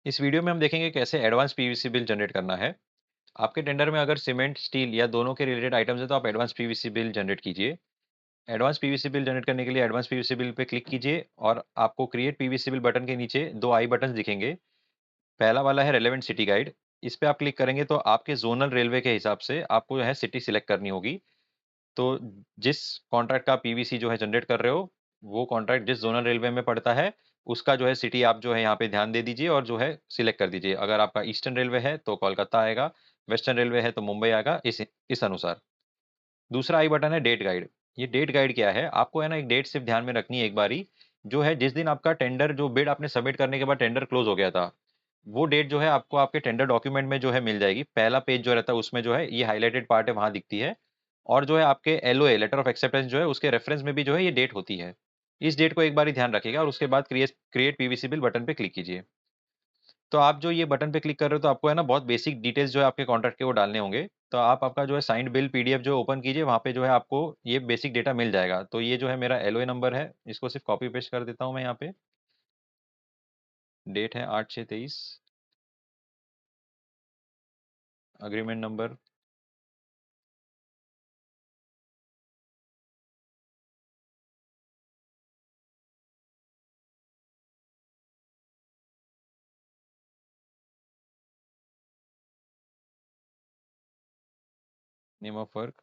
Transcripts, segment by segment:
इस वीडियो में हम देखेंगे कैसे एडवांस पीवीसी बिल जनरेट करना है। आपके टेंडर में अगर सीमेंट, स्टील या दोनों के रिलेटेड आइटम्स है तो आप एडवांस पीवीसी बिल जनरेट कीजिए। एडवांस पीवीसी बिल जनरेट करने के लिए advance PVC bill pay click कीजिए और आपको क्रिएट पीवीसी बिल बटन के नीचे दो आई बटन दिखेंगे। पहला वाला है रेलेवेंट सिटी गाइड। इस पे आप क्लिक करेंगे तो आपके जोनल रेलवे के हिसाब से आपको जो है सिटी सिलेक्ट करनी होगी। तो जिस कॉन्ट्रैक्ट का पीवीसी जो है जनरेट कर रहे हो, वो कॉन्ट्रैक्ट जिस जोनल रेलवे में पड़ता है, उसका जो है सिटी आप जो है यहाँ पे ध्यान दे दीजिए और जो है सिलेक्ट कर दीजिए। अगर आपका ईस्टर्न रेलवे है तो कोलकाता आएगा, वेस्टर्न रेलवे है तो मुंबई आएगा, इस अनुसार। दूसरा आई बटन है डेट गाइड। ये डेट गाइड क्या है, आपको है ना एक डेट सिर्फ ध्यान में रखनी है एक बारी, जो है जिस दिन आपका टेंडर, जो बिड आपने सबमिट करने के बाद टेंडर क्लोज हो गया था, वो डेट जो है आपको आपके टेंडर डॉक्यूमेंट में जो है मिल जाएगी। पहला पेज जो रहता है उसमें जो है ये हाईलाइटेड पार्ट है, वहां दिखती है। और जो है आपके एलओए, लेटर ऑफ एक्सेप्टेंस जो है, उसके रेफरेंस में भी जो है ये डेट होती है। इस डेट को एक बार ध्यान रखिएगा और उसके बाद create create PVC bill button पे क्लिक कीजिए। तो आप जो ये बटन पे क्लिक कर रहे हो तो आपको है ना बहुत बेसिक डिटेल्स जो है आपके कॉन्ट्रैक्ट के वो डालने होंगे। तो आप आपका जो है साइंड बिल पीडीएफ जो ओपन कीजिए, वहां पे जो है आपको ये बेसिक डेटा मिल जाएगा। तो ये जो है मेरा एलओए नंबर है, इसको सिर्फ कॉपी पेस्ट कर देता हूँ मैं यहाँ पे। डेट है 8/6/23। Agreement number, name of work,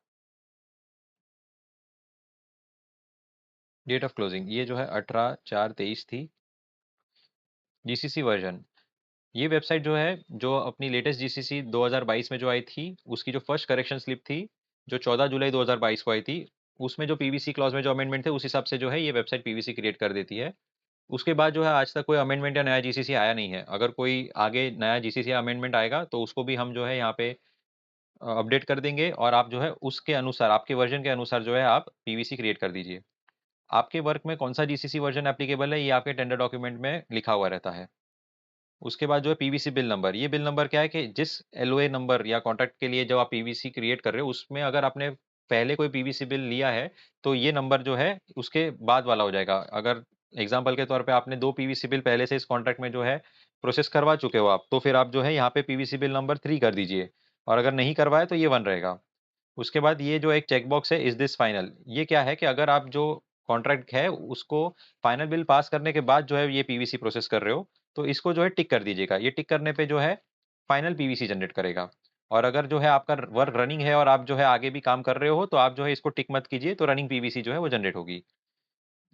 date of closing, ये जो है 18/4/23 थी। जीसीसी वर्जन, ये वेबसाइट जो है, जो अपनी लेटेस्ट जीसीसी 2022 में जो आई थी, उसकी जो फर्स्ट करेक्शन स्लिप थी, जो 14 जुलाई 2022 को आई थी, उसमें जो पीवीसी क्लॉज में जो अमेंडमेंट थे उस हिसाब से जो है ये वेबसाइट पीवीसी क्रिएट कर देती है। उसके बाद जो है आज तक कोई अमेंडमेंट या नया जीसीसी आया नहीं है। अगर कोई आगे नया जीसीसी या अमेंडमेंट आएगा तो उसको भी हम जो है यहाँ पे अपडेट कर देंगे और आप जो है उसके अनुसार, आपके वर्जन के अनुसार जो है आप पीवीसी क्रिएट कर दीजिए। आपके वर्क में कौन सा जीसीसी वर्जन एप्लीकेबल है, ये आपके टेंडर डॉक्यूमेंट में लिखा हुआ रहता है। उसके बाद जो है पीवीसी बिल नंबर, ये बिल नंबर क्या है कि जिस एलओए नंबर या कॉन्ट्रैक्ट के लिए जब आप पीवीसी क्रिएट कर रहे हो, उसमें अगर आपने पहले कोई पीवीसी बिल लिया है तो ये नंबर जो है उसके बाद वाला हो जाएगा। अगर एग्जाम्पल के तौर पे आपने दो पीवीसी बिल पहले से इस कॉन्ट्रैक्ट में जो है प्रोसेस करवा चुके हो आप, तो फिर आप जो है यहाँ पे पीवीसी बिल नंबर 3 कर दीजिए। और अगर नहीं करवाए तो ये 1 रहेगा। उसके बाद ये जो एक चेकबॉक्स है, इज दिस फाइनल, ये क्या है कि अगर आप जो कॉन्ट्रैक्ट है उसको फाइनल बिल पास करने के बाद जो है ये पीवीसी प्रोसेस कर रहे हो, तो इसको जो है टिक कर दीजिएगा। ये टिक करने पे जो है फाइनल पीवीसी जनरेट करेगा। और अगर जो है आपका वर्क रनिंग है और आप जो है आगे भी काम कर रहे हो, तो आप जो है इसको टिक मत कीजिए, तो रनिंग पीवीसी जो है वो जनरेट होगी।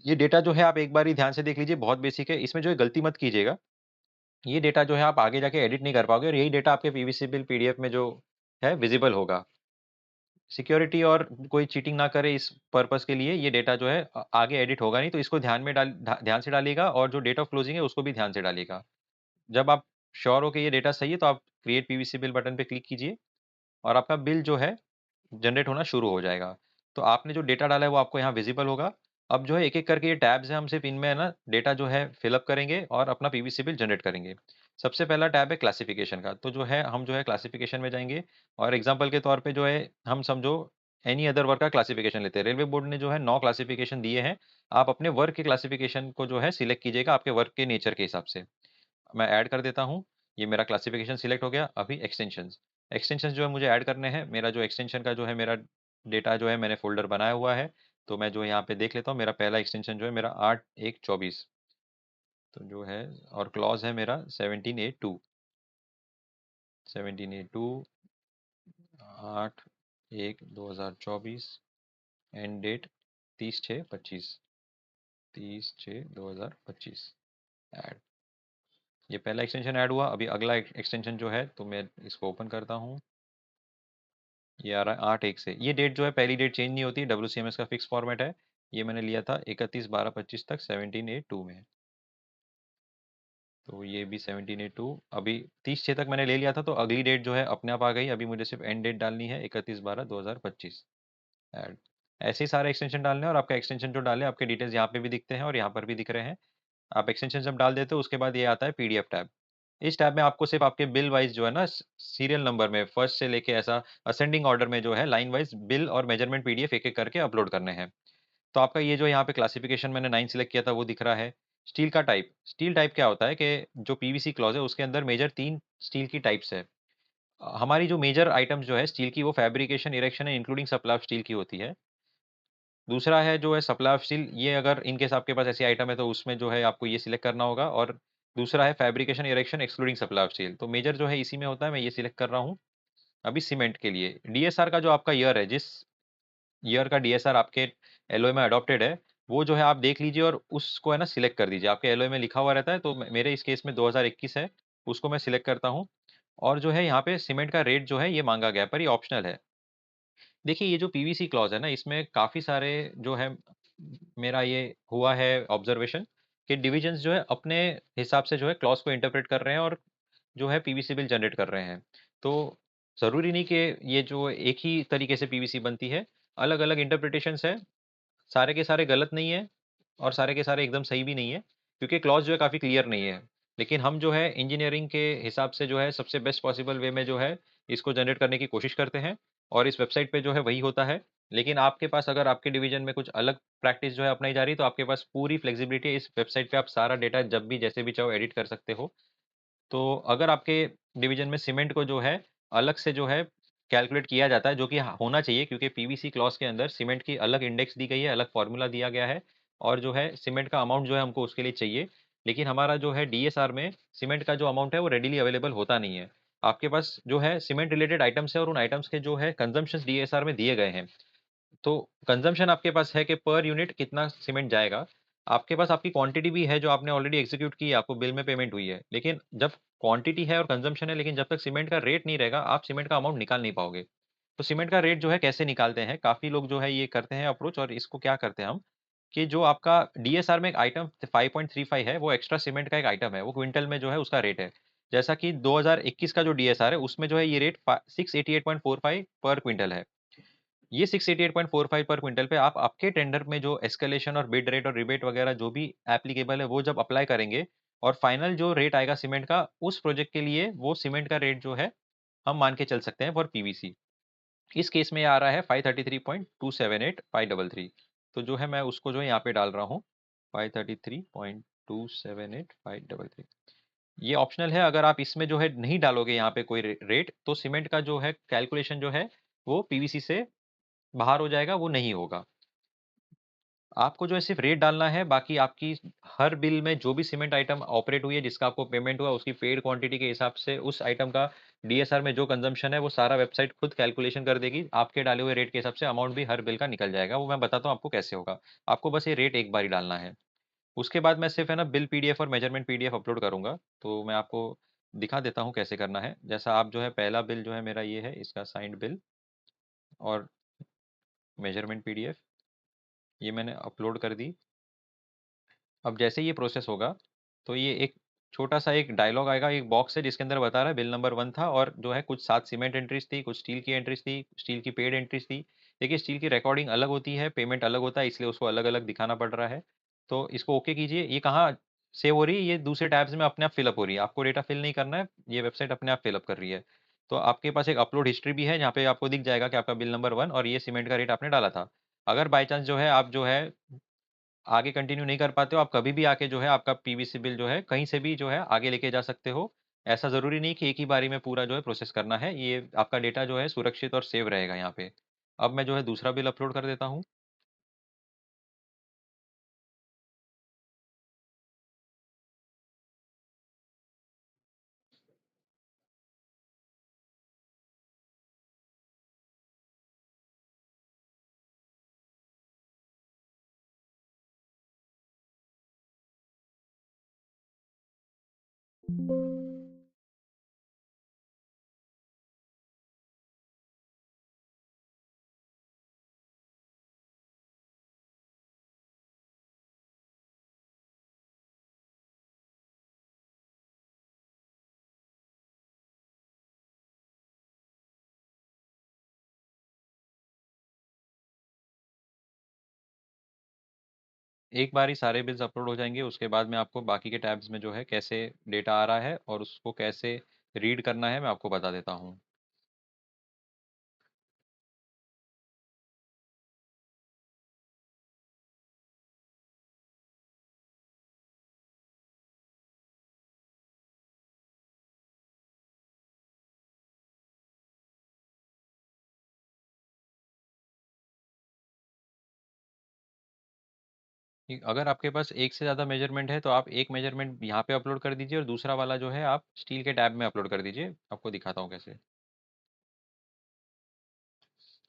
ये डेटा जो है आप एक बार ही ध्यान से देख लीजिए, बहुत बेसिक है, इसमें जो है गलती मत कीजिएगा। ये डेटा जो है आप आगे जाके एडिट नहीं कर पाओगे और यही डेटा आपके पीवीसी बिल पीडीएफ में जो है विजिबल होगा। सिक्योरिटी और कोई चीटिंग ना करे, इस पर्पस के लिए ये डेटा जो है आगे एडिट होगा नहीं, तो इसको ध्यान से डालिएगा और जो डेट ऑफ क्लोजिंग है उसको भी ध्यान से डालिएगा। जब आप श्योर हो कि ये डेटा सही है तो आप क्रिएट पीवीसी बिल बटन पे क्लिक कीजिए और आपका बिल जो है जनरेट होना शुरू हो जाएगा। तो आपने जो डेटा डाला है वो आपको यहाँ विजिबल होगा। अब जो है एक एक करके ये टैब्स हैं, हम सिर्फ इनमें है ना डेटा जो है फिलअप करेंगे और अपना पीवीसी बिल जनरेट करेंगे। सबसे पहला टैब है क्लासिफिकेशन का, तो जो है हम जो है क्लासिफिकेशन में जाएंगे और एग्जांपल के तौर पे जो है हम समझो एनी अदर वर्क का क्लासिफिकेशन लेते हैं। रेलवे बोर्ड ने जो है 9 क्लासिफिकेशन दिए हैं। आप अपने वर्क के क्लासिफिकेशन को जो है सिलेक्ट कीजिएगा आपके वर्क के नेचर के हिसाब से। मैं ऐड कर देता हूँ। ये मेरा क्लासिफिकेशन सिलेक्ट हो गया। अभी एक्सटेंशंस, एक्सटेंशंस जो है मुझे ऐड करने हैं। मेरा जो एक्सटेंशन का जो है मेरा डेटा जो है मैंने फ़ोल्डर बनाया हुआ है, तो मैं जो यहाँ पे देख लेता हूँ। मेरा पहला एक्सटेंशन जो है मेरा 8/1/24, तो जो है, और क्लॉज़ है मेरा 17/8/2, 17/8/2, 8/1/2024, एंड डेट 30/6/25, 30/6/2025। ऐड, ये पहला एक्सटेंशन ऐड हुआ। अभी अगला एक्सटेंशन जो है, तो मैं इसको ओपन करता हूँ। ये आ रहा है 8/1 से। ये डेट जो है पहली डेट चेंज नहीं होती, डब्ल्यूसीएमएस का फिक्स फॉर्मेट है। ये मैंने लिया था 31/12/25 तक 17/8/2 में, तो ये भी 17/8/2। अभी 30/6 तक मैंने ले लिया था, तो अगली डेट जो है अपने आप आ गई। अभी मुझे सिर्फ एंड डेट डालनी है, 31/12/2025। ऐड, ऐसे ही सारे एक्सटेंशन डालने हैं और आपका एक्सटेंशन जो डाले आपके डिटेल्स यहाँ पे भी दिखते हैं और यहाँ पर भी दिख रहे हैं। आप एक्सटेंशन जब डाल देते हो उसके बाद ये आता है पीडीएफ टैब। इस टैब में आपको सिर्फ आपके बिल वाइज जो है ना सीरियल नंबर में फर्स्ट से लेके ऐसा असेंडिंग ऑर्डर में जो है लाइन वाइज बिल और मेजरमेंट पीडीएफ एक एक करके अपलोड करने हैं। तो आपका ये जो यहाँ पे क्लासिफिकेशन मैंने 9 सिलेक्ट किया था वो दिख रहा है। स्टील टाइप क्या होता है कि जो पीवीसी क्लॉज है उसके अंदर मेजर 3 स्टील की टाइप्स है। हमारी जो मेजर आइटम्स जो है स्टील की वो फैब्रिकेशन, इरेक्शन है इंक्लूडिंग सप्लाई ऑफ स्टील की होती है। दूसरा है जो है सप्लाई ऑफ स्टील, ये अगर इन केस आपके पास ऐसी आइटम है तो उसमें जो है आपको ये सिलेक्ट करना होगा। और दूसरा है fabrication, erection excluding supply of steel, तो मेजर जो है इसी में होता है, मैं ये सिलेक्ट कर रहा हूँ। अभी सीमेंट के लिए डीएसआर का जो आपका ईयर है, जिस ईयर का डीएसआर आपके एलओए में अडॉप्टेड है, वो जो है आप देख लीजिए और उसको है ना सिलेक्ट कर दीजिए। आपके एलओए में लिखा हुआ रहता है, तो मेरे इस केस में 2021 है, उसको मैं सिलेक्ट करता हूँ। और जो है यहाँ पे सीमेंट का रेट जो है ये मांगा गया है, पर ये ऑप्शनल है। देखिए ये जो पीवीसी क्लॉज है ना, इसमें काफ़ी सारे जो है, मेरा ये हुआ है ऑब्जर्वेशन कि डिविजन्स जो है अपने हिसाब से जो है क्लॉज को इंटरप्रेट कर रहे हैं और जो है पीवीसी बिल जनरेट कर रहे हैं। तो ज़रूरी नहीं कि ये जो एक ही तरीके से पीवीसी बनती है, अलग अलग इंटरप्रिटेशंस है। सारे के सारे गलत नहीं है और सारे के सारे एकदम सही भी नहीं है, क्योंकि क्लॉज जो है काफ़ी क्लियर नहीं है। लेकिन हम जो है इंजीनियरिंग के हिसाब से जो है सबसे बेस्ट पॉसिबल वे में जो है इसको जनरेट करने की कोशिश करते हैं, और इस वेबसाइट पे जो है वही होता है। लेकिन आपके पास अगर आपके डिवीजन में कुछ अलग प्रैक्टिस जो है अपनाई जा रही है, तो आपके पास पूरी फ्लेक्सिबिलिटी है, इस वेबसाइट पे आप सारा डेटा जब भी जैसे भी चाहो एडिट कर सकते हो। तो अगर आपके डिवीजन में सीमेंट को जो है अलग से जो है कैलकुलेट किया जाता है, जो कि होना चाहिए, क्योंकि पीवीसी क्लॉज के अंदर सीमेंट की अलग इंडेक्स दी गई है, अलग फॉर्मूला दिया गया है, और जो है सीमेंट का अमाउंट जो है हमको उसके लिए चाहिए। लेकिन हमारा जो है डीएसआर में सीमेंट का जो अमाउंट है वो रेडिली अवेलेबल होता नहीं है। आपके पास जो है सीमेंट रिलेटेड आइटम्स है और उन आइटम्स के जो है कंजम्पशन डीएसआर में दिए गए हैं। तो कंजम्पशन आपके पास है कि पर यूनिट कितना सीमेंट जाएगा। आपके पास आपकी क्वांटिटी भी है जो आपने ऑलरेडी एग्जीक्यूट की है, आपको बिल में पेमेंट हुई है। लेकिन जब क्वांटिटी है और कंजम्पशन है, लेकिन जब तक सीमेंट का रेट नहीं रहेगा आप सीमेंट का अमाउंट निकाल नहीं पाओगे। तो सीमेंट का रेट जो है कैसे निकालते हैं, काफ़ी लोग जो है ये करते हैं अप्रोच, और इसको क्या करते हैं हम कि जो आपका डीएसआर में एक आइटम 5.35 है, वो एक्स्ट्रा सीमेंट का एक आइटम है, वो क्विंटल में जो है उसका रेट है। जैसा कि 2021 का जो डीएसआर है उसमें जो है ये रेट 688.45 पर क्विंटल है। ये 688.45 पर क्विंटल पे आप आपके टेंडर में जो एस्केलेशन और बिड रेट और रिबेट वगैरह जो भी एप्लीकेबल है वो जब अप्लाई करेंगे, और फाइनल जो रेट आएगा सीमेंट का उस प्रोजेक्ट के लिए, वो सीमेंट का रेट जो है हम मान के चल सकते हैं फॉर पीवीसी। इस केस में ये आ रहा है 533.278,533। तो जो है मैं उसको जो है यहाँ पे डाल रहा हूँ, 533.278,533। ये ऑप्शनल है, अगर आप इसमें जो है नहीं डालोगे यहाँ पे कोई रेट, तो सीमेंट का जो है कैलकुलेशन जो है वो पीवीसी से बाहर हो जाएगा, वो नहीं होगा। आपको जो है सिर्फ रेट डालना है, बाकी आपकी हर बिल में जो भी सीमेंट आइटम ऑपरेट हुई है, जिसका आपको पेमेंट हुआ, उसकी पेड क्वांटिटी के हिसाब से उस आइटम का डीएसआर में जो कंजम्पशन है वो सारा वेबसाइट खुद कैलकुलेशन कर देगी। आपके डाले हुए रेट के हिसाब से अमाउंट भी हर बिल का निकल जाएगा। वो मैं बताता हूँ आपको कैसे होगा। आपको बस ये रेट एक बार ही डालना है। उसके बाद मैं सिर्फ है ना बिल पीडीएफ और मेजरमेंट पीडीएफ अपलोड करूंगा। तो मैं आपको दिखा देता हूँ कैसे करना है। जैसा आप जो है पहला बिल जो है मेरा ये है, इसका साइंड बिल और मेजरमेंट पीडीएफ, ये मैंने अपलोड कर दी। अब जैसे ये प्रोसेस होगा, तो ये एक छोटा सा एक डायलॉग आएगा, एक बॉक्स है जिसके अंदर बता रहा है बिल नंबर 1 था, और जो है कुछ 7 सीमेंट एंट्रीज थी, कुछ स्टील की एंट्रीज थी, स्टील की पेड एंट्रीज थी। देखिए स्टील की रिकॉर्डिंग अलग होती है, पेमेंट अलग होता है, इसलिए उसको अलग अलग दिखाना पड़ रहा है। तो इसको ओके कीजिए। ये कहाँ सेव हो रही है, ये दूसरे टैब्स में अपने आप फिलअप हो रही है, आपको डेटा फिल नहीं करना है, ये वेबसाइट अपने आप फिलअप कर रही है। तो आपके पास एक अपलोड हिस्ट्री भी है, जहाँ पे आपको दिख जाएगा कि आपका बिल नंबर 1 और ये सीमेंट का रेट आपने डाला था। अगर बाई चांस जो है आप जो है आगे कंटिन्यू नहीं कर पाते हो, आप कभी भी आके जो है आपका पीवीसी बिल जो है कहीं से भी जो है आगे लेके जा सकते हो। ऐसा ज़रूरी नहीं कि एक ही बारी में पूरा जो है प्रोसेस करना है। ये आपका डेटा जो है सुरक्षित और सेव रहेगा यहाँ पे। अब मैं जो है दूसरा बिल अपलोड कर देता हूँ। एक बार ही सारे बिल्स अपलोड हो जाएंगे, उसके बाद मैं आपको बाकी के टैब्स में जो है कैसे डेटा आ रहा है और उसको कैसे रीड करना है मैं आपको बता देता हूँ। अगर आपके पास एक से ज़्यादा मेजरमेंट है तो आप एक मेजरमेंट यहाँ पे अपलोड कर दीजिए और दूसरा वाला जो है आप स्टील के टैब में अपलोड कर दीजिए। आपको दिखाता हूँ कैसे।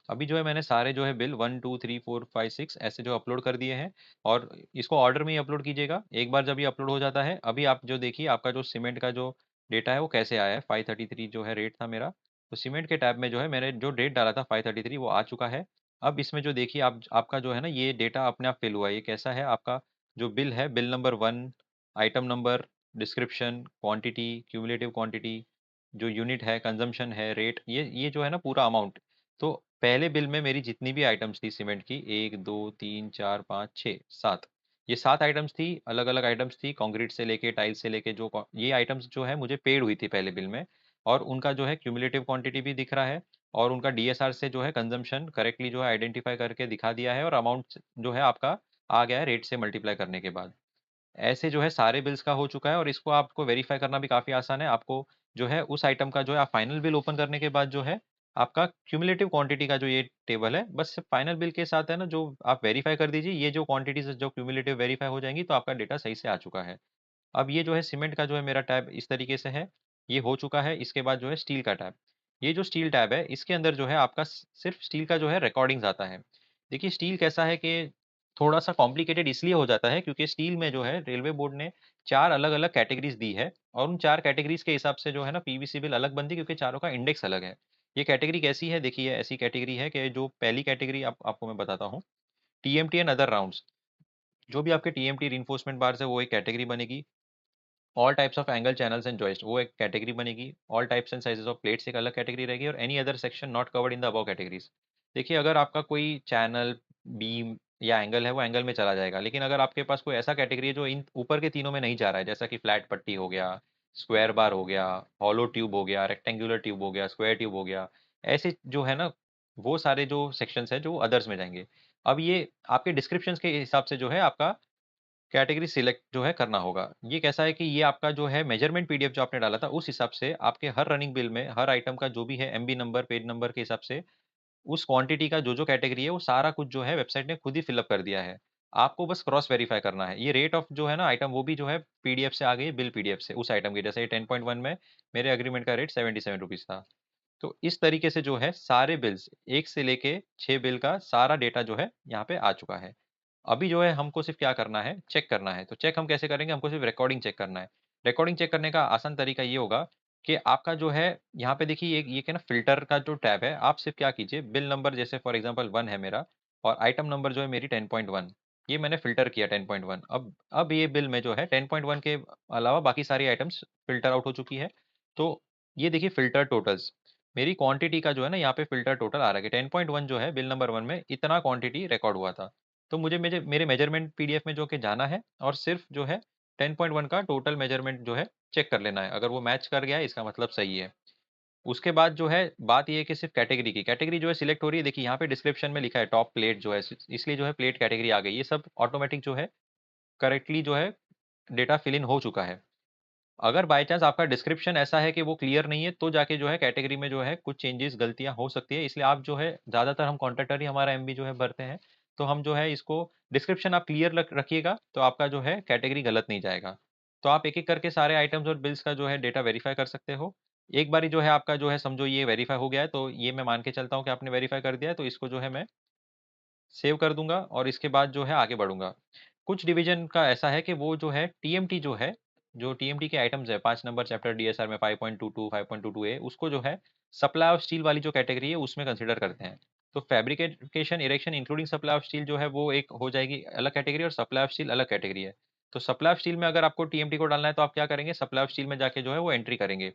अभी जो है मैंने सारे जो है बिल 1 2 3 4 5 6 ऐसे जो अपलोड कर दिए हैं, और इसको ऑर्डर में ही अपलोड कीजिएगा। एक बार जब ये अपलोड हो जाता है, अभी आप जो देखिए आपका जो सीमेंट का जो डेटा है वो कैसे आया है। 533 जो है रेट था मेरा, तो सीमेंट के टैब में जो है मैंने जो डेट डाला था 533 वो आ चुका है। अब इसमें जो देखिए आप आपका जो है ना ये डेटा अपने आप फिल हुआ है। ये कैसा है, आपका जो बिल है, bill number 1, item number, description, quantity, cumulative quantity, जो यूनिट है, कंजम्पशन है, रेट, ये जो है ना पूरा अमाउंट। तो पहले बिल में मेरी जितनी भी आइटम्स थी सीमेंट की, 1 2 3 4 5 6 7, ये 7 आइटम्स थी, अलग अलग आइटम्स थी, कंक्रीट से लेके टाइल्स से लेके, जो ये आइटम्स जो है मुझे पेड हुई थी पहले बिल में। और उनका जो है क्यूमुलेटिव क्वांटिटी भी दिख रहा है, और उनका डीएसआर से जो है कंजम्पशन करेक्टली जो है आइडेंटिफाई करके दिखा दिया है, और अमाउंट जो है आपका आ गया है रेट से मल्टीप्लाई करने के बाद। ऐसे जो है सारे बिल्स का हो चुका है, और इसको आपको वेरीफाई करना भी काफ़ी आसान है। आपको जो है उस आइटम का जो है आप फाइनल बिल ओपन करने के बाद जो है आपका क्यूमुलेटिव क्वांटिटी का जो ये टेबल है, बस फाइनल बिल के साथ है ना, जो आप वेरीफाई कर दीजिए, ये जो क्वांटिटीज जो क्यूमुलेटिव वेरीफाई हो जाएंगी तो आपका डेटा सही से आ चुका है। अब ये जो है सीमेंट का जो है मेरा टैब इस तरीके से है, ये हो चुका है। इसके बाद जो है स्टील का टैब, ये जो स्टील टैब है इसके अंदर जो है आपका सिर्फ स्टील का जो है रिकॉर्डिंग्स आता है। देखिए स्टील कैसा है कि थोड़ा सा कॉम्प्लिकेटेड इसलिए हो जाता है क्योंकि स्टील में जो है रेलवे बोर्ड ने 4 अलग अलग कैटेगरीज दी है, और उन 4 कैटेगरीज के हिसाब से जो है ना पीवीसी बिल अलग बनती है, क्योंकि चारों का इंडेक्स अलग है। ये कैटेगरी कैसी है, देखिए ऐसी कैटेगरी है कि जो पहली कैटेगरी आपको मैं बताता हूँ, टीएमटी एंड अदर राउंड्स। जो भी आपके टीएमटी रिइंफोर्समेंट बार्स है वो एक कैटेगरी बनेगी। All types of angle channels and joist वो एक कैटेगरी बनेगी। All types and sizes of plates एक अलग कैटेगरी रहेगी, और any other section not covered in the above categories. देखिए अगर आपका कोई चैनल, बीम या एंगल है वो एंगल में चला जाएगा, लेकिन अगर आपके पास कोई ऐसा कैटेगरी है जो इन ऊपर के तीनों में नहीं जा रहा है, जैसा कि फ्लैट पट्टी हो गया, स्क्वायर बार हो गया, हॉलो ट्यूब हो गया, रेक्टेंगुलर ट्यूब हो गया, स्क्वायर ट्यूब हो गया, ऐसे जो है ना वो सारे जो सेक्शंस हैं जो अदर्स में जाएंगे। अब ये आपके डिस्क्रिप्शंस के हिसाब से जो है आपका कैटेगरी सिलेक्ट जो है करना होगा। ये कैसा है कि ये आपका जो है मेजरमेंट पीडीएफ जो आपने डाला था उस हिसाब से आपके हर रनिंग बिल में हर आइटम का जो भी है एमबी नंबर, पेज नंबर के हिसाब से उस क्वांटिटी का जो जो कैटेगरी है वो सारा कुछ जो है वेबसाइट ने खुद ही फिलअप कर दिया है। आपको बस क्रॉस वेरीफाई करना है। ये रेट ऑफ जो है ना आइटम वो भी जो है पीडीएफ से आ गई, बिल पीडीएफ से उस आइटम की, जैसे 10.1 में मेरे अग्रीमेंट का रेट 77 रुपीज़ था। तो इस तरीके से जो है सारे बिल्स, एक से लेके 6 बिल का सारा डेटा जो है यहाँ पे आ चुका है। अभी जो है हमको सिर्फ क्या करना है, चेक करना है। तो चेक हम कैसे करेंगे, हमको सिर्फ रिकॉर्डिंग चेक करना है। रिकॉर्डिंग चेक करने का आसान तरीका ये होगा कि आपका जो है यहाँ पे देखिए ये क्या ना फिल्टर का जो टैब है, आप सिर्फ क्या कीजिए, बिल नंबर जैसे फॉर एग्जांपल 1 है मेरा, और आइटम नंबर जो है मेरी 10.1, ये मैंने फिल्टर किया 10.1। अब ये बिल में जो है 10.1 के अलावा बाकी सारी आइटम्स फिल्टर आउट हो चुकी है। तो ये देखिए फिल्टर टोटल्स, मेरी क्वांटिटी का जो है ना यहाँ पे फिल्टर टोटल आ रहा है कि 10.1 जो है बिल नंबर 1 में इतना क्वांटिटी रिकॉर्ड हुआ था। तो मुझे मेरे मेरे मेजरमेंट पीडीएफ में जो कि जाना है, और सिर्फ जो है 10.1 का टोटल मेजरमेंट जो है चेक कर लेना है। अगर वो मैच कर गया है इसका मतलब सही है। उसके बाद जो है बात ये है कि सिर्फ कैटेगरी की कैटेगरी जो है सिलेक्ट हो रही है। देखिए यहाँ पे डिस्क्रिप्शन में लिखा है टॉप प्लेट जो है, इसलिए जो है प्लेट कैटेगरी आ गई। ये सब ऑटोमेटिक जो है करेक्टली जो है डेटा फिल इन हो चुका है। अगर बाय चांस आपका डिस्क्रिप्शन ऐसा है कि वो क्लियर नहीं है, तो जाके जो है कैटेगरी में जो है कुछ चेंजेस, गलतियां हो सकती है। इसलिए आप जो है ज़्यादातर हम कॉन्ट्रैक्टर ही हमारा एमबी जो है भरते हैं, तो हम जो है इसको डिस्क्रिप्शन आप क्लियर रखिएगा तो आपका जो है कैटेगरी गलत नहीं जाएगा। तो आप एक एक करके सारे आइटम्स और बिल्स का जो है डेटा वेरीफाई कर सकते हो। एक बारी जो है आपका जो है समझो ये वेरीफाई हो गया है, तो ये मैं मान के चलता हूँ कि आपने वेरीफाई कर दिया है, तो इसको जो है मैं सेव कर दूंगा और इसके बाद जो है आगे बढ़ूंगा। कुछ डिवीजन का ऐसा है कि वो जो है टीएमटी जो है, जो टीएमटी के आइटम्स है 5 नंबर चैप्टर डीएसआर में 5.22 5.22 ए, उसको जो है सप्लाई ऑफ स्टील वाली जो कैटेगरी है उसमें कंसिडर करते हैं। तो fabrication erection including supply of steel जो है वो एक हो जाएगी अलग कैटेगरी, और सप्लाई ऑफ स्टील अलग कैटेगरी है। तो सप्लाई ऑफ स्टील में अगर आपको टीएमटी को डालना है तो आप क्या करेंगे, सप्लाई ऑफ स्टील में जाके जो है वो एंट्री करेंगे।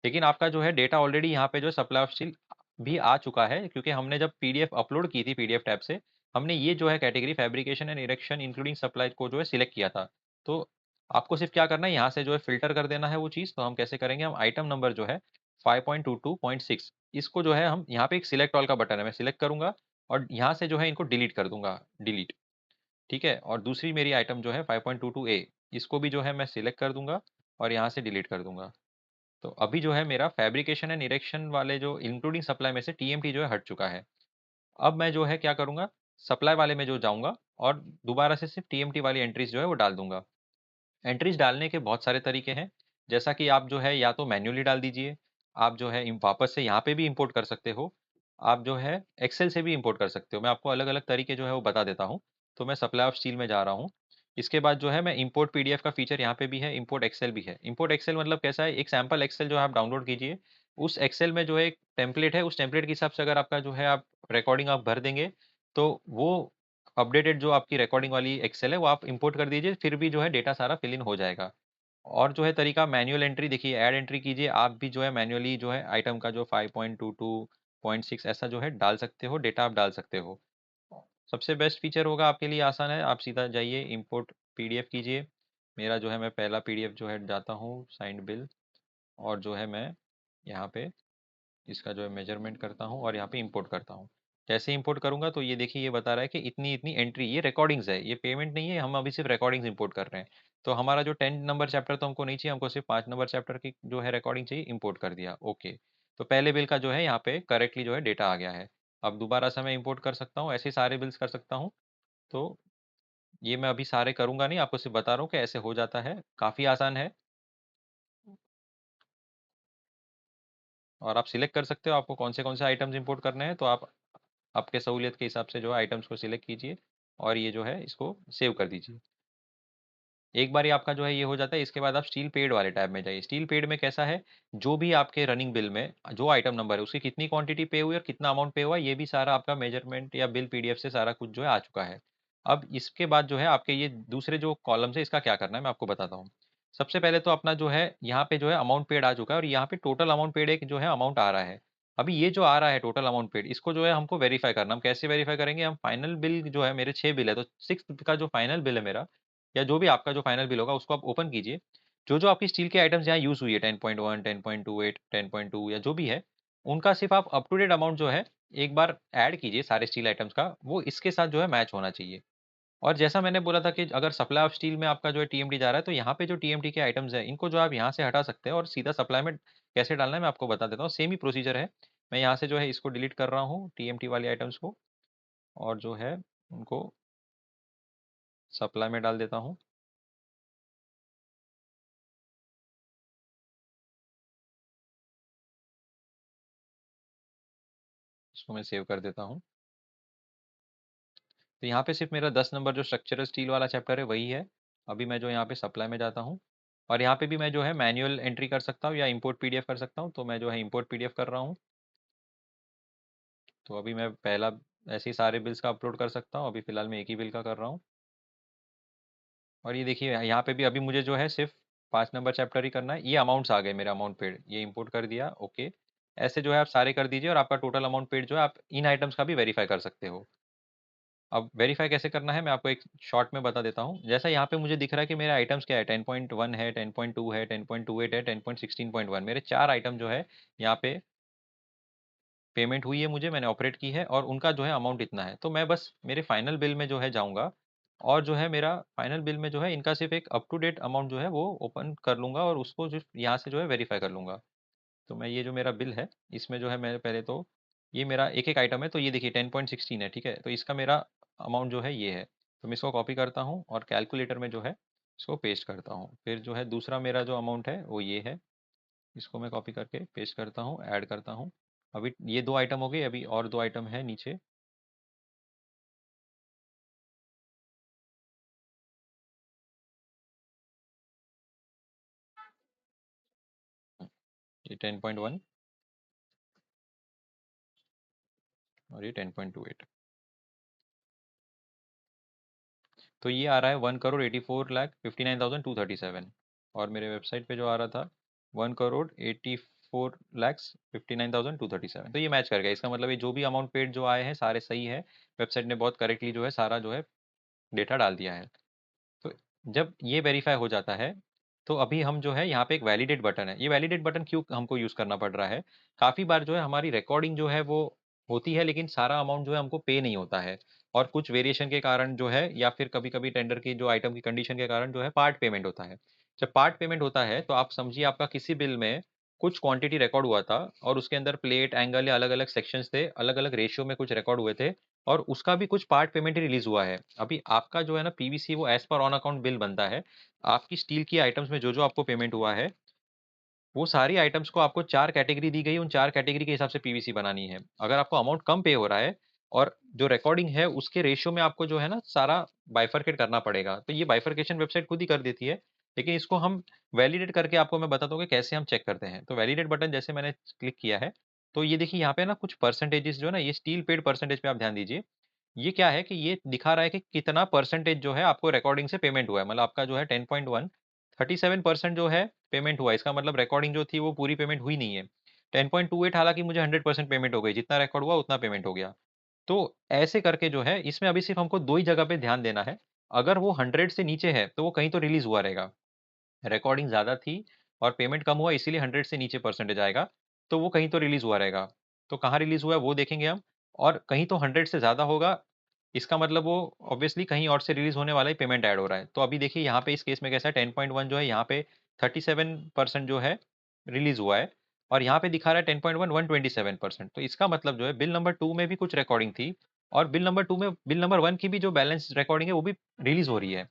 लेकिन आपका जो है डेटा ऑलरेडी यहाँ पे जो सप्लाई ऑफ स्टील भी आ चुका है, क्योंकि हमने जब पीडीएफ अपलोड की थी पीडीएफ टैब से, हमने ये जो है category fabrication and erection including supply को जो है सिलेक्ट किया था। तो आपको सिर्फ क्या करना है, यहाँ से जो है फिल्टर कर देना है वो चीज़। तो हम कैसे करेंगे, हम आइटम नंबर जो है 5.22.6, इसको जो है हम यहाँ पे एक सिलेक्ट ऑल का बटन है, मैं सिलेक्ट करूंगा और यहाँ से जो है इनको डिलीट कर दूंगा, डिलीट। ठीक है, और दूसरी मेरी आइटम जो है 5.22 ए, इसको भी जो है मैं सिलेक्ट कर दूंगा और यहाँ से डिलीट कर दूंगा। तो अभी जो है मेरा फैब्रिकेशन एंड इरेक्शन वाले जो इंक्लूडिंग सप्लाई में से टीएमटी जो है हट चुका है। अब मैं जो है क्या करूंगा, सप्लाई वाले में जो जाऊंगा, और दोबारा से सिर्फ टीएमटी वाली एंट्रीज जो है वो डाल दूंगा। एंट्रीज डालने के बहुत सारे तरीके हैं, जैसा कि आप जो है या तो मैन्युअली डाल दीजिए, आप जो है वापस से यहाँ पे भी इंपोर्ट कर सकते हो, आप जो है एक्सेल से भी इंपोर्ट कर सकते हो। मैं आपको अलग अलग तरीके जो है वो बता देता हूँ। तो मैं सप्लाई ऑफ स्टील में जा रहा हूँ। इसके बाद जो है मैं इंपोर्ट पीडीएफ का फीचर यहाँ पे भी है, इंपोर्ट एक्सेल भी है। इंपोर्ट एक्सेल मतलब कैसा है, एक सैम्पल एक्सेल जो है आप डाउनलोड कीजिए, उस एक्सेल में जो है एक टेम्पलेट है, उस टेम्पलेट के हिसाब से अगर आपका जो है आप रिकॉर्डिंग आप भर देंगे, तो वो अपडेटेड जो आपकी रिकॉर्डिंग वाली एक्सेल है वो आप इंपोर्ट कर दीजिए, फिर भी जो है डेटा सारा फिल इन हो जाएगा। और जो है तरीका मैनुअल एंट्री, देखिए ऐड एंट्री कीजिए, आप भी जो है मैनुअली जो है आइटम का जो 5.22.6 ऐसा जो है डाल सकते हो, डेटा आप डाल सकते हो। सबसे बेस्ट फीचर होगा आपके लिए, आसान है, आप सीधा जाइए इंपोर्ट पीडीएफ कीजिए। मेरा जो है मैं पहला पीडीएफ जो है जाता हूँ साइंड बिल, और जो है मैं यहाँ पे इसका जो है मेजरमेंट करता हूँ और यहाँ पे इंपोर्ट करता हूँ। जैसे इंपोर्ट करूंगा तो ये देखिए ये बता रहा है कि इतनी इतनी एंट्री, ये रिकॉर्डिंग्स है, ये पेमेंट नहीं है, हम अभी सिर्फ रिकॉर्डिंग्स इंपोर्ट कर रहे हैं। तो हमारा जो 10 नंबर चैप्टर तो हमको नहीं चाहिए, हमको सिर्फ 5 नंबर चैप्टर की जो है रिकॉर्डिंग चाहिए, इंपोर्ट कर दिया, ओके। तो पहले बिल का जो है यहाँ पे करेक्टली जो है डेटा आ गया है। अब दोबारा से मैं इंपोर्ट कर सकता हूँ, ऐसे सारे बिल्स कर सकता हूँ। तो ये मैं अभी सारे करूंगा नहीं, आपको सिर्फ बता रहा हूँ कि ऐसे हो जाता है, काफ़ी आसान है। और आप सिलेक्ट कर सकते हो आपको कौन से आइटम्स इंपोर्ट करने हैं, तो आप आपके सहूलियत के हिसाब से जो है आइटम्स को सिलेक्ट कीजिए और ये जो है इसको सेव कर दीजिए। एक बार ही आपका जो है ये हो जाता है, इसके बाद आप स्टील पेड वाले टैब में जाइए। स्टील पेड में कैसा है, जो भी आपके रनिंग बिल में जो आइटम नंबर है उसकी कितनी क्वांटिटी पे हुई और कितना अमाउंट पे हुआ, ये भी सारा आपका मेजरमेंट या बिल पीडीएफ से सारा कुछ जो है आ चुका है। अब इसके बाद जो है आपके ये दूसरे जो कॉलम है इसका क्या करना है मैं आपको बताता हूँ। सबसे पहले तो अपना जो है यहाँ पे जो है अमाउंट पेड आ चुका है और यहाँ पे टोटल अमाउंट पेड एक जो है अमाउंट आ रहा है। अभी ये जो आ रहा है टोटल अमाउंट पेड, इसको जो है हमको वेरीफाई करना, हम कैसे वेरीफाई करेंगे, हम फाइनल बिल जो है मेरे 6 बिल है, तो 6 का जो फाइनल बिल है मेरा, या जो भी आपका जो फाइनल बिल होगा उसको आप ओपन कीजिए। जो आपकी स्टील के आइटम्स यहाँ यूज हुई है 10.1 10.28 10.2 या जो भी है, उनका सिर्फ आप अप टू डेट अमाउंट जो है एक बार ऐड कीजिए सारे स्टील आइटम्स का, वो इसके साथ जो है मैच होना चाहिए। और जैसा मैंने बोला था कि अगर सप्लाई ऑफ स्टील में आपका जो है टीएमटी जा रहा है, तो यहाँ पे जो टीएमटी के आइटम्स है इनको जो आप यहाँ से हटा सकते हैं और सीधा सप्लाई में कैसे डालना है मैं आपको बता देता हूँ। सेम ही प्रोसीजर है। मैं यहाँ से जो है इसको डिलीट कर रहा हूँ टीएमटी वाले आइटम्स को, और जो है उनको सप्लाई में डाल देता हूँ। इसको मैं सेव कर देता हूँ। तो यहाँ पे सिर्फ मेरा 10 नंबर जो स्ट्रक्चरल स्टील वाला चैप्टर है वही है। अभी मैं जो यहाँ पे सप्लाई में जाता हूँ, और यहाँ पे भी मैं जो है मैनुअल एंट्री कर सकता हूँ या इंपोर्ट पीडीएफ कर सकता हूँ, तो मैं जो है इंपोर्ट पीडीएफ कर रहा हूँ। तो अभी मैं पहला ऐसे ही सारे बिल्स का अपलोड कर सकता हूँ, अभी फ़िलहाल मैं एक ही बिल का कर रहा हूँ। और ये देखिए यहाँ पे भी अभी मुझे जो है सिर्फ 5 नंबर चैप्टर ही करना है। ये अमाउंट्स आ गए मेरा अमाउंट पेड, ये इंपोर्ट कर दिया, ओके। ऐसे जो है आप सारे कर दीजिए और आपका टोटल अमाउंट पेड जो है आप इन आइटम्स का भी वेरीफाई कर सकते हो। अब वेरीफाई कैसे करना है मैं आपको एक शॉर्ट में बता देता हूँ। जैसा यहाँ पे मुझे दिख रहा है कि मेरा आइटम्स क्या है, 10.1 है, 10.2 है, 10.28 है, 10.16.1, मेरे 4 आइटम जो है यहाँ पे पेमेंट हुई है मुझे, मैंने ऑपरेट की है और उनका जो है अमाउंट इतना है। तो मैं बस मेरे फाइनल बिल में जो है जाऊँगा, और जो है मेरा फाइनल बिल में जो है इनका सिर्फ एक अप टू डेट अमाउंट जो है वो ओपन कर लूँगा और उसको सिर्फ यहाँ से जो है वेरीफाई कर लूँगा। तो मैं ये जो मेरा बिल है इसमें जो है मैं पहले तो ये मेरा एक एक आइटम है, तो ये देखिए 10.16 है, ठीक है, तो इसका मेरा अमाउंट जो है ये है। तो मैं इसको कॉपी करता हूँ और कैलकुलेटर में जो है इसको पेस्ट करता हूँ। फिर जो है दूसरा मेरा जो अमाउंट है वो ये है, इसको मैं कॉपी करके पेस्ट करता हूँ, ऐड करता हूँ। अभी ये 2 आइटम हो गए, अभी और 2 आइटम है नीचे। ये 10.1 और ये 10.28। तो ये आ रहा है 1,84,59,237, और मेरे वेबसाइट पे जो आ रहा था 1,84,59,237। तो ये मैच कर गया, इसका मतलब ये जो भी अमाउंट पेड जो आए हैं सारे सही है। वेबसाइट ने बहुत करेक्टली जो है सारा जो है डेटा डाल दिया है। तो जब ये वेरीफाई हो जाता है, तो अभी हम जो है यहाँ पे एक वैलिडेट बटन है, ये वैलिडेट बटन क्यों हमको यूज़ करना पड़ रहा है, काफ़ी बार जो है हमारी रिकॉर्डिंग जो है वो होती है लेकिन सारा अमाउंट जो है हमको पे नहीं होता है, और कुछ वेरिएशन के कारण जो है या फिर कभी कभी टेंडर की जो आइटम की कंडीशन के कारण जो है पार्ट पेमेंट होता है। जब पार्ट पेमेंट होता है तो आप समझिए आपका किसी बिल में कुछ क्वांटिटी रिकॉर्ड हुआ था और उसके अंदर प्लेट एंगल या अलग अलग सेक्शंस थे, अलग अलग रेशियो में कुछ रिकॉर्ड हुए थे, और उसका भी कुछ पार्ट पेमेंट ही रिलीज हुआ है। अभी आपका जो है ना पीवीसी वो as per on account bill बनता है। आपकी स्टील की आइटम्स में जो जो आपको पेमेंट हुआ है वो सारी आइटम्स को आपको 4 कैटेगरी दी गई, उन 4 कैटेगरी के हिसाब से पीवीसी बनानी है। अगर आपको अमाउंट कम पे हो रहा है और जो रिकॉर्डिंग है उसके रेशियो में आपको जो है ना सारा बाइफरकेट करना पड़ेगा। तो ये बाइफरकेशन वेबसाइट खुद ही कर देती है, लेकिन इसको हम वैलिडेट करके आपको मैं बताता हूँ कि कैसे हम चेक करते हैं। तो वैलिडेट बटन जैसे मैंने क्लिक किया है, तो ये देखिए यहाँ पे ना कुछ परसेंटेजेस जो है ना, ये स्टील पेड परसेंटेज पे आप ध्यान दीजिए। ये क्या है कि ये दिखा रहा है कि कितना परसेंटेज जो है आपको रिकॉर्डिंग से पेमेंट हुआ है। मतलब आपका जो है 10.1 37% जो है पेमेंट हुआ है। इसका मतलब रिकॉर्डिंग जो थी वो पूरी पेमेंट हुई नहीं है। 10.28 हालांकि मुझे 100% पेमेंट हो गई, जितना रिकॉर्ड हुआ उतना पेमेंट हो गया। तो ऐसे करके जो है इसमें अभी सिर्फ हमको दो ही जगह पे ध्यान देना है। अगर वो 100 से नीचे है तो वो कहीं तो रिलीज हुआ रहेगा। रिकॉर्डिंग ज़्यादा थी और पेमेंट कम हुआ इसीलिए 100 से नीचे परसेंटेज आएगा, तो वो कहीं तो रिलीज़ हुआ रहेगा। तो कहाँ रिलीज़ हुआ है वो देखेंगे हम। और कहीं तो 100 से ज़्यादा होगा, इसका मतलब वो ऑब्वियसली कहीं और से रिलीज़ होने वाला ही पेमेंट ऐड हो रहा है। तो अभी देखिए यहाँ पे इस केस में कैसा है, 10.1 जो है यहाँ पे 37% जो है रिलीज़ हुआ है, और यहाँ पे दिखा रहा है 10.1 127%। तो इसका मतलब जो है बिल नंबर 2 में भी कुछ रिकॉर्डिंग थी, और बिल नंबर 2 में बिल नंबर 1 की भी जो बैलेंस रिकॉर्डिंग है वो भी रिलीज़ हो रही है।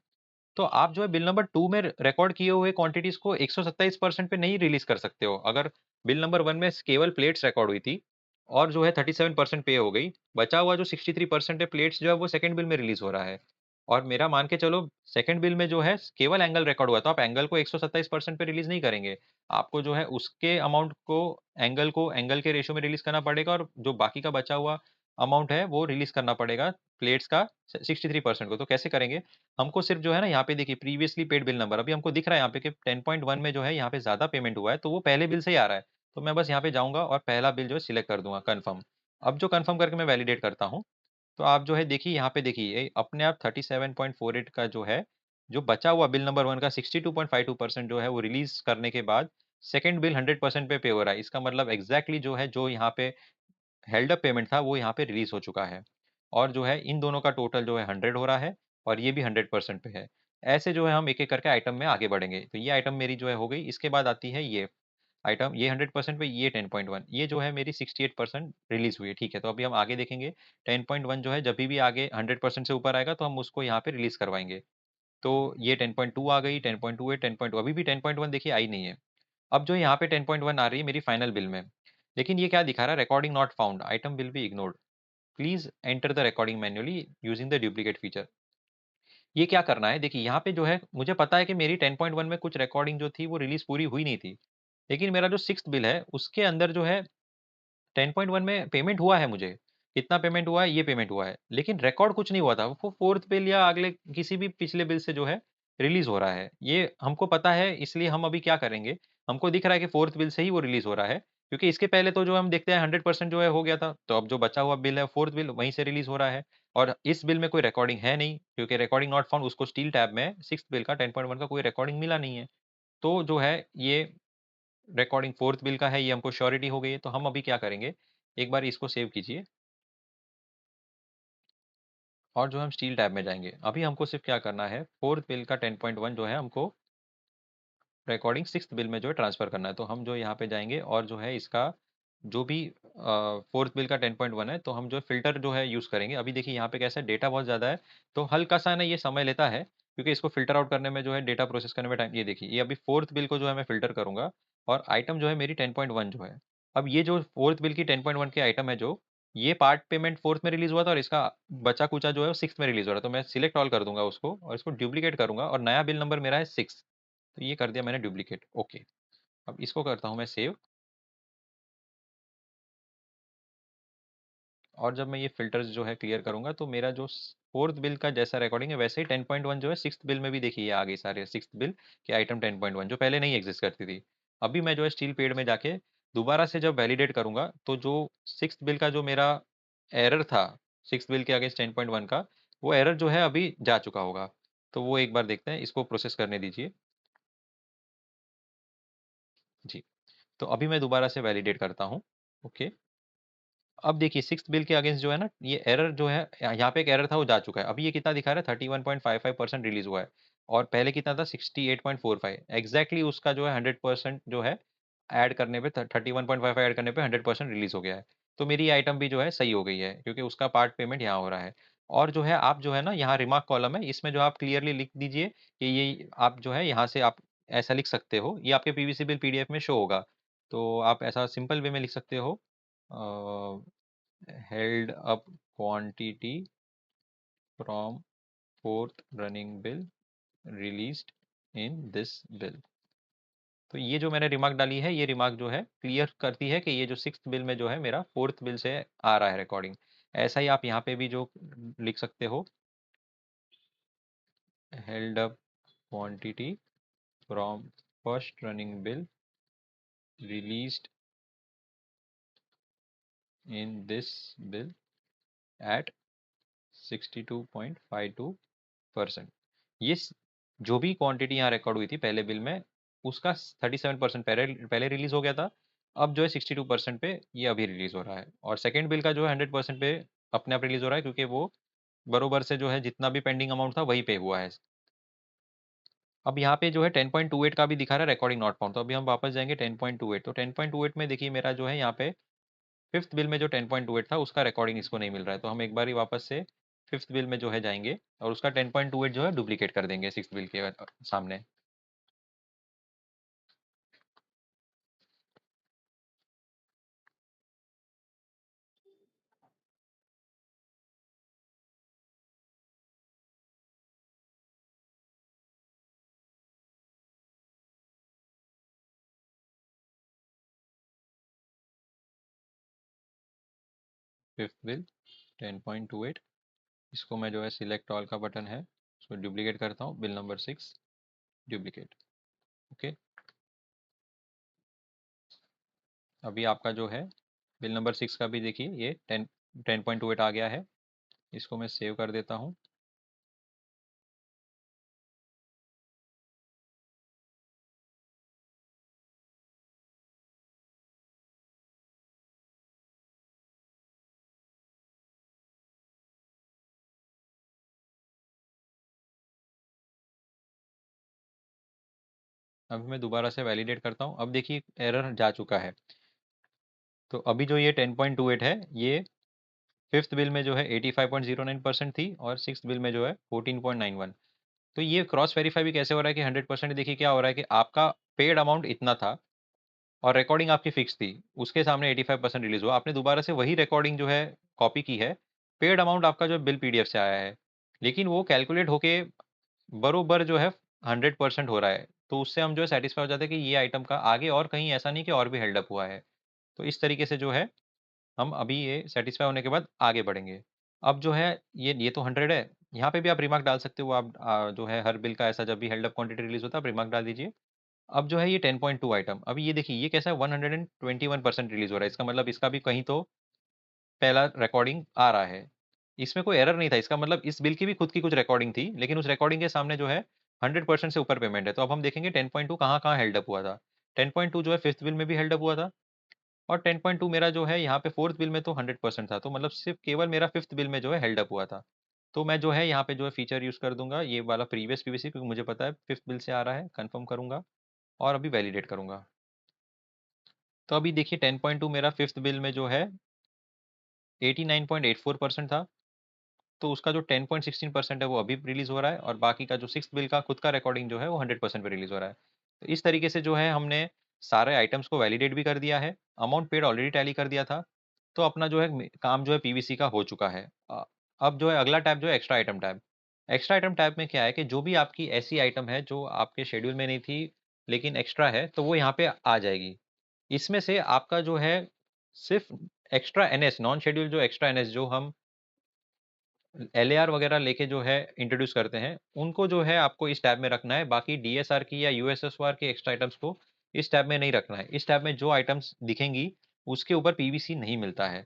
तो आप जो है बिल नंबर 2 में रिकॉर्ड किए हुए क्वांटिटीज को 127% पे नहीं रिलीज कर सकते हो। अगर बिल नंबर 1 में केवल प्लेट्स रिकॉर्ड हुई थी और जो है 37% पे हो गई, बचा हुआ जो 63% है प्लेट्स जो है वो सेकंड बिल में रिलीज हो रहा है। और मेरा मान के चलो सेकंड बिल में जो है केवल एंगल रिकॉर्ड हुआ, तो आप एंगल को 127% पे रिलीज नहीं करेंगे। आपको जो है उसके अमाउंट को एंगल के रेशियो में रिलीज करना पड़ेगा, और जो बाकी का बचा हुआ अमाउंट है वो रिलीज करना पड़ेगा प्लेट्स का 63% को। तो कैसे करेंगे, हमको सिर्फ जो है ना यहाँ पे देखिए प्रीवियसली पेड बिल नंबर, अभी हमको दिख रहा है यहाँ पे कि 10.1 में जो है यहाँ पे ज्यादा पेमेंट हुआ है, तो वो पहले बिल से ही आ रहा है। तो मैं बस यहाँ पे जाऊंगा और पहला बिल जो है सिलेक्ट कर दूंगा कंफर्म। अब जो कंफर्म करके मैं वैलिडेट करता हूँ, तो आप जो है देखिए यहाँ पे देखिए ये अपने आप 37.48 का जो है, जो बचा हुआ बिल नंबर 1 का 62.52% जो है वो रिलीज करने के बाद सेकंड बिल 100% पे हो रहा है। इसका मतलब एग्जैक्टली जो है जो यहाँ पे हेल्ड अप पेमेंट था वो यहाँ पे रिलीज हो चुका है। और जो है इन दोनों का टोटल जो है 100 हो रहा है, और ये भी 100% पे है। ऐसे जो है हम एक एक करके आइटम में आगे बढ़ेंगे। तो ये आइटम मेरी जो है हो गई। इसके बाद आती है ये आइटम, ये 100% पे, ये 10.1, ये जो है मेरी 68% रिलीज हुई है। ठीक है, तो अभी हम आगे देखेंगे। 10.1 जो है जब भी आगे 100% से ऊपर आएगा तो हम उसको यहाँ पे रिलीज करवाएंगे। तो ये 10.2 आ गई, 10.28, 10.2, अभी भी 10.1 देखिए आई नहीं है। अब जो यहाँ पे 10.1 आ रही है मेरी फाइनल बिल में, लेकिन ये क्या दिखा रहा है, recording not found, item will be ignored, please enter the recording manually using the duplicate feature. ये क्या करना है, देखिए यहाँ पे जो है मुझे पता है कि मेरी 10.1 में कुछ रिकॉर्डिंग जो थी वो रिलीज पूरी हुई नहीं थी, लेकिन मेरा जो सिक्स्थ बिल है उसके अंदर जो है 10.1 में पेमेंट हुआ है मुझे। कितना पेमेंट हुआ है, ये पेमेंट हुआ है, लेकिन रिकॉर्ड कुछ नहीं हुआ था। वो फोर्थ बिल या अगले किसी भी पिछले बिल से जो है रिलीज हो रहा है, ये हमको पता है। इसलिए हम अभी क्या करेंगे, हमको दिख रहा है कि फोर्थ बिल से ही वो रिलीज हो रहा है, क्योंकि इसके पहले तो जो हम देखते हैं 100% जो है हो गया था। तो अब जो बचा हुआ बिल है फोर्थ बिल, वहीं से रिलीज हो रहा है। और इस बिल में कोई रिकॉर्डिंग है नहीं, क्योंकि रिकॉर्डिंग नॉट फाउंड, उसको स्टील टैब में सिक्स बिल का 10.1 का कोई रिकॉर्डिंग मिला नहीं है। तो जो है ये रिकॉर्डिंग फोर्थ बिल का है, ये हमको श्योरिटी हो गई है। तो हम अभी क्या करेंगे, एक बार इसको सेव कीजिए और जो हम स्टील टैब में जाएंगे। अभी हमको सिर्फ क्या करना है, फोर्थ बिल का 10.1 जो है हमको रिकॉर्डिंग सिक्स्थ बिल में जो है ट्रांसफर करना है। तो हम जो यहाँ पे जाएंगे और जो है इसका जो भी फोर्थ बिल का 10.1 है, तो हम जो फिल्टर जो है यूज़ करेंगे। अभी देखिए यहाँ पे कैसा है, डेटा बहुत ज़्यादा है, तो हल्का सा ना ये समय लेता है, क्योंकि इसको फिल्टर आउट करने में जो है डेटा प्रोसेस करने में टाइम। ये देखिए ये अभी फोर्थ बिल को जो है मैं फिल्टर करूंगा, और आइटम जो है मेरी 10.1 जो है। अब ये जो फोर्थ बिल की 10.1 के आइटम है, जो ये पार्ट पेमेंट फोर्थ में रिलीज हुआ था और इसका बचा कुचा जो है वो सिक्स में रिलीज हो रहा है। तो मैं सिलेक्ट ऑल कर दूंगा उसको और इसको डुप्लीकेट करूंगा, और नया बिल नंबर मेरा है 6। तो ये कर दिया मैंने डुप्लीकेट, ओके। अब इसको करता हूँ मैं सेव। और जब मैं ये फिल्टर्स जो है क्लियर करूंगा, तो मेरा जो फोर्थ बिल का जैसा रिकॉर्डिंग है वैसे ही 10.1 जो है सिक्स्थ बिल में भी देखिए ये आ गई सारे सिक्स्थ बिल के आइटम 10.1, जो पहले नहीं एग्जिस्ट करती थी। अभी मैं जो है स्टील पेड में जाके दोबारा से जब वैलिडेट करूंगा, तो जो सिक्स्थ बिल का जो मेरा एरर था सिक्स्थ बिल के अगेंस्ट 10.1 का, वो एरर जो है अभी जा चुका होगा। तो वो एक बार देखते हैं, इसको प्रोसेस करने दीजिए जी। तो अभी मैं दोबारा से वैलिडेट करता हूँ, ओके। अब देखिए सिक्स्थ बिल के अगेंस्ट जो है ना, ये एरर जो है यहाँ पे एक एरर था वो जा चुका है। अभी ये कितना दिखा रहा है, 31.55% रिलीज हुआ है, और पहले कितना था 68.45। एग्जैक्टली उसका जो है 100% जो है ऐड करने पे 31.55 ऐड करने पे 100% रिलीज हो गया है। तो मेरी आइटम भी जो है सही हो गई है, क्योंकि उसका पार्ट पेमेंट यहाँ हो रहा है। और जो है आप जो है ना, यहाँ रिमार्क कॉलम है, इसमें जो आप क्लियरली लिख दीजिए कि ये आप जो है यहाँ से आप ऐसा लिख सकते हो, ये आपके पीवीसी बिल पीडीएफ में शो होगा। तो आप ऐसा सिंपल वे में लिख सकते हो, held up quantity from fourth running bill released in this bill. तो ये जो मैंने रिमार्क डाली है, ये रिमार्क जो है क्लियर करती है कि ये जो सिक्स्थ बिल में जो है मेरा फोर्थ बिल से आ रहा है रिकॉर्डिंग। ऐसा ही आप यहाँ पे भी जो लिख सकते हो, held up quantity from first running bill released in this bill eight 62.52%। ये जो भी क्वांटिटी यहाँ रिकॉर्ड हुई थी पहले बिल में, उसका 37% पहले रिलीज हो गया था। अब जो है 62% पे ये अभी रिलीज हो रहा है, और सेकेंड बिल का जो है 100% पे अपने आप रिलीज हो रहा है, क्योंकि वो बरोबर से जो है जितना भी पेंडिंग अमाउंट था वही पे हुआ है। अब यहाँ पे जो है 10.28 का भी दिखा रहा है रिकॉर्डिंग नॉट फाउंड। तो अभी हम वापस जाएंगे 10.28। तो 10.28 में देखिए मेरा जो है यहाँ पे फिफ्थ बिल में जो 10.28 था उसका रिकॉर्डिंग इसको नहीं मिल रहा है। तो हम एक बार ही वापस से फिफ्थ बिल में जो है जाएंगे और उसका 10.28 जो है डुप्लीकेट कर देंगे सिक्स बिल के सामने। फिफ्थ बिल 10.28, इसको मैं जो है सिलेक्ट ऑल का बटन है उसको डुप्लीकेट करता हूँ, बिल नंबर 6 डुप्लीकेट। ओके, अभी आपका जो है बिल नंबर 6 का भी देखिए ये 10.28 आ गया है। इसको मैं सेव कर देता हूँ। अभी मैं दोबारा से वैलिडेट करता हूँ। अब देखिए एरर जा चुका है। तो अभी जो ये 10.28 है, ये फिफ्थ बिल में जो है 85.09% थी, और सिक्स बिल में जो है 14.91। तो ये क्रॉस वेरीफाई भी कैसे हो रहा है कि 100%? देखिए क्या हो रहा है कि आपका पेड अमाउंट इतना था और रिकॉर्डिंग आपकी फिक्स थी, उसके सामने 85% रिलीज हुआ, आपने दोबारा से वही रिकॉर्डिंग जो है कॉपी की है, पेड अमाउंट आपका जो बिल पीडीएफ से आया है, लेकिन वो कैलकुलेट होके बरोबर जो है 100% हो रहा है। तो उससे हम जो है सेटिस्फाई हो जाते हैं कि ये आइटम का आगे और कहीं ऐसा नहीं कि और भी हेल्ड अप हुआ है। तो इस तरीके से जो है हम अभी ये सेटिस्फाई होने के बाद आगे बढ़ेंगे। अब जो है ये तो 100 है, यहाँ पे भी आप रिमार्क डाल सकते हो। आप जो है हर बिल का ऐसा जब भी हेल्ड अप क्वांटिटी रिलीज होता है आप रिमार्क डाल दीजिए। अब जो है ये 10.2 आइटम, अभी ये देखिए ये कैसा है, 121% रिलीज हो रहा है। इसका मतलब इसका भी कहीं तो पहला रिकॉर्डिंग आ रहा है। इसमें कोई एरर नहीं था, इसका मतलब इस बिल की भी खुद की कुछ रिकॉर्डिंग थी, लेकिन उस रिकॉर्डिंग के सामने जो है 100% से ऊपर पेमेंट है। तो अब हम देखेंगे 10.2 कहाँ कहाँ हेल्ड अप हुआ था। 10.2 जो है फिफ्थ बिल में भी हेल्ड अप हुआ था, और 10.2 मेरा जो है यहाँ पे फोर्थ बिल में तो 100% था। तो मतलब सिर्फ केवल मेरा फिफ्थ बिल में जो है हेल्ड अप हुआ था। तो मैं जो है यहाँ पे जो है फीचर यूज कर दूंगा ये वाला प्रीवियस पीवीसी, क्योंकि मुझे पता है फिफ्थ बिल से आ रहा है, कंफर्म करूंगा और अभी वैलिडेट करूंगा। तो अभी देखिए 10.2 मेरा फिफ्थ बिल में जो है 89.84% था, तो उसका जो 10.16% है वो अभी रिलीज हो रहा है, और बाकी का जो सिक्स बिल का खुद का रिकॉर्डिंग जो है वो 100% पे रिलीज हो रहा है। तो इस तरीके से जो है हमने सारे आइटम्स को वैलिडेट भी कर दिया है, अमाउंट पेड ऑलरेडी टैली कर दिया था। तो अपना जो है काम जो है पीवीसी का हो चुका है। अब जो है अगला टैब जो है extra item tab. Extra item tab में क्या है कि जो भी आपकी ऐसी आइटम है जो आपके शेड्यूल में नहीं थी लेकिन एक्स्ट्रा है, तो वो यहाँ पे आ जाएगी। इसमें से आपका जो है सिर्फ एक्स्ट्रा एनएस, नॉन शेड्यूल जो एक्स्ट्रा एनएस जो हम एलएआर वगैरह लेके जो है इंट्रोड्यूस करते हैं, उनको जो है आपको इस टैब में रखना है। बाकी डीएसआर की या यूएसएसआर की एक्स्ट्रा आइटम्स को इस टैब में नहीं रखना है। इस टैब में जो आइटम्स दिखेंगी उसके ऊपर पीवीसी नहीं मिलता है,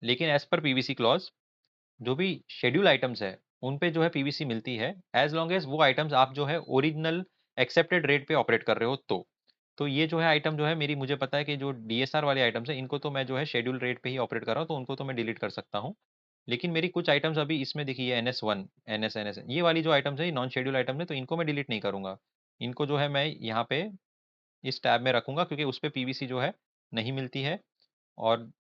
लेकिन एज पर पीवीसी क्लॉज जो भी शेड्यूल आइटम्स है उन पे जो है पीवीसी मिलती है, एज लॉन्ग एज वो आइटम्स आप जो है ओरिजिनल एक्सेप्टेड रेट पे ऑपरेट कर रहे हो। तो ये जो है आइटम जो है मेरी, मुझे पता है कि जो डीएसआर वाले आइटम्स है इनको तो मैं जो है शेड्यूल रेट पे ही ऑपरेट कर रहा हूँ, तो उनको तो मैं डिलीट कर सकता हूँ। लेकिन मेरी कुछ आइटम्स अभी इसमें देखिए NS1 NS ये वाली जो आइटम्स है ये नॉन शेड्यूल आइटम्स है, तो इनको मैं डिलीट नहीं करूंगा। इनको जो है मैं यहाँ पे इस टैब में रखूंगा, क्योंकि उस पे पीवीसी जो है नहीं मिलती है। और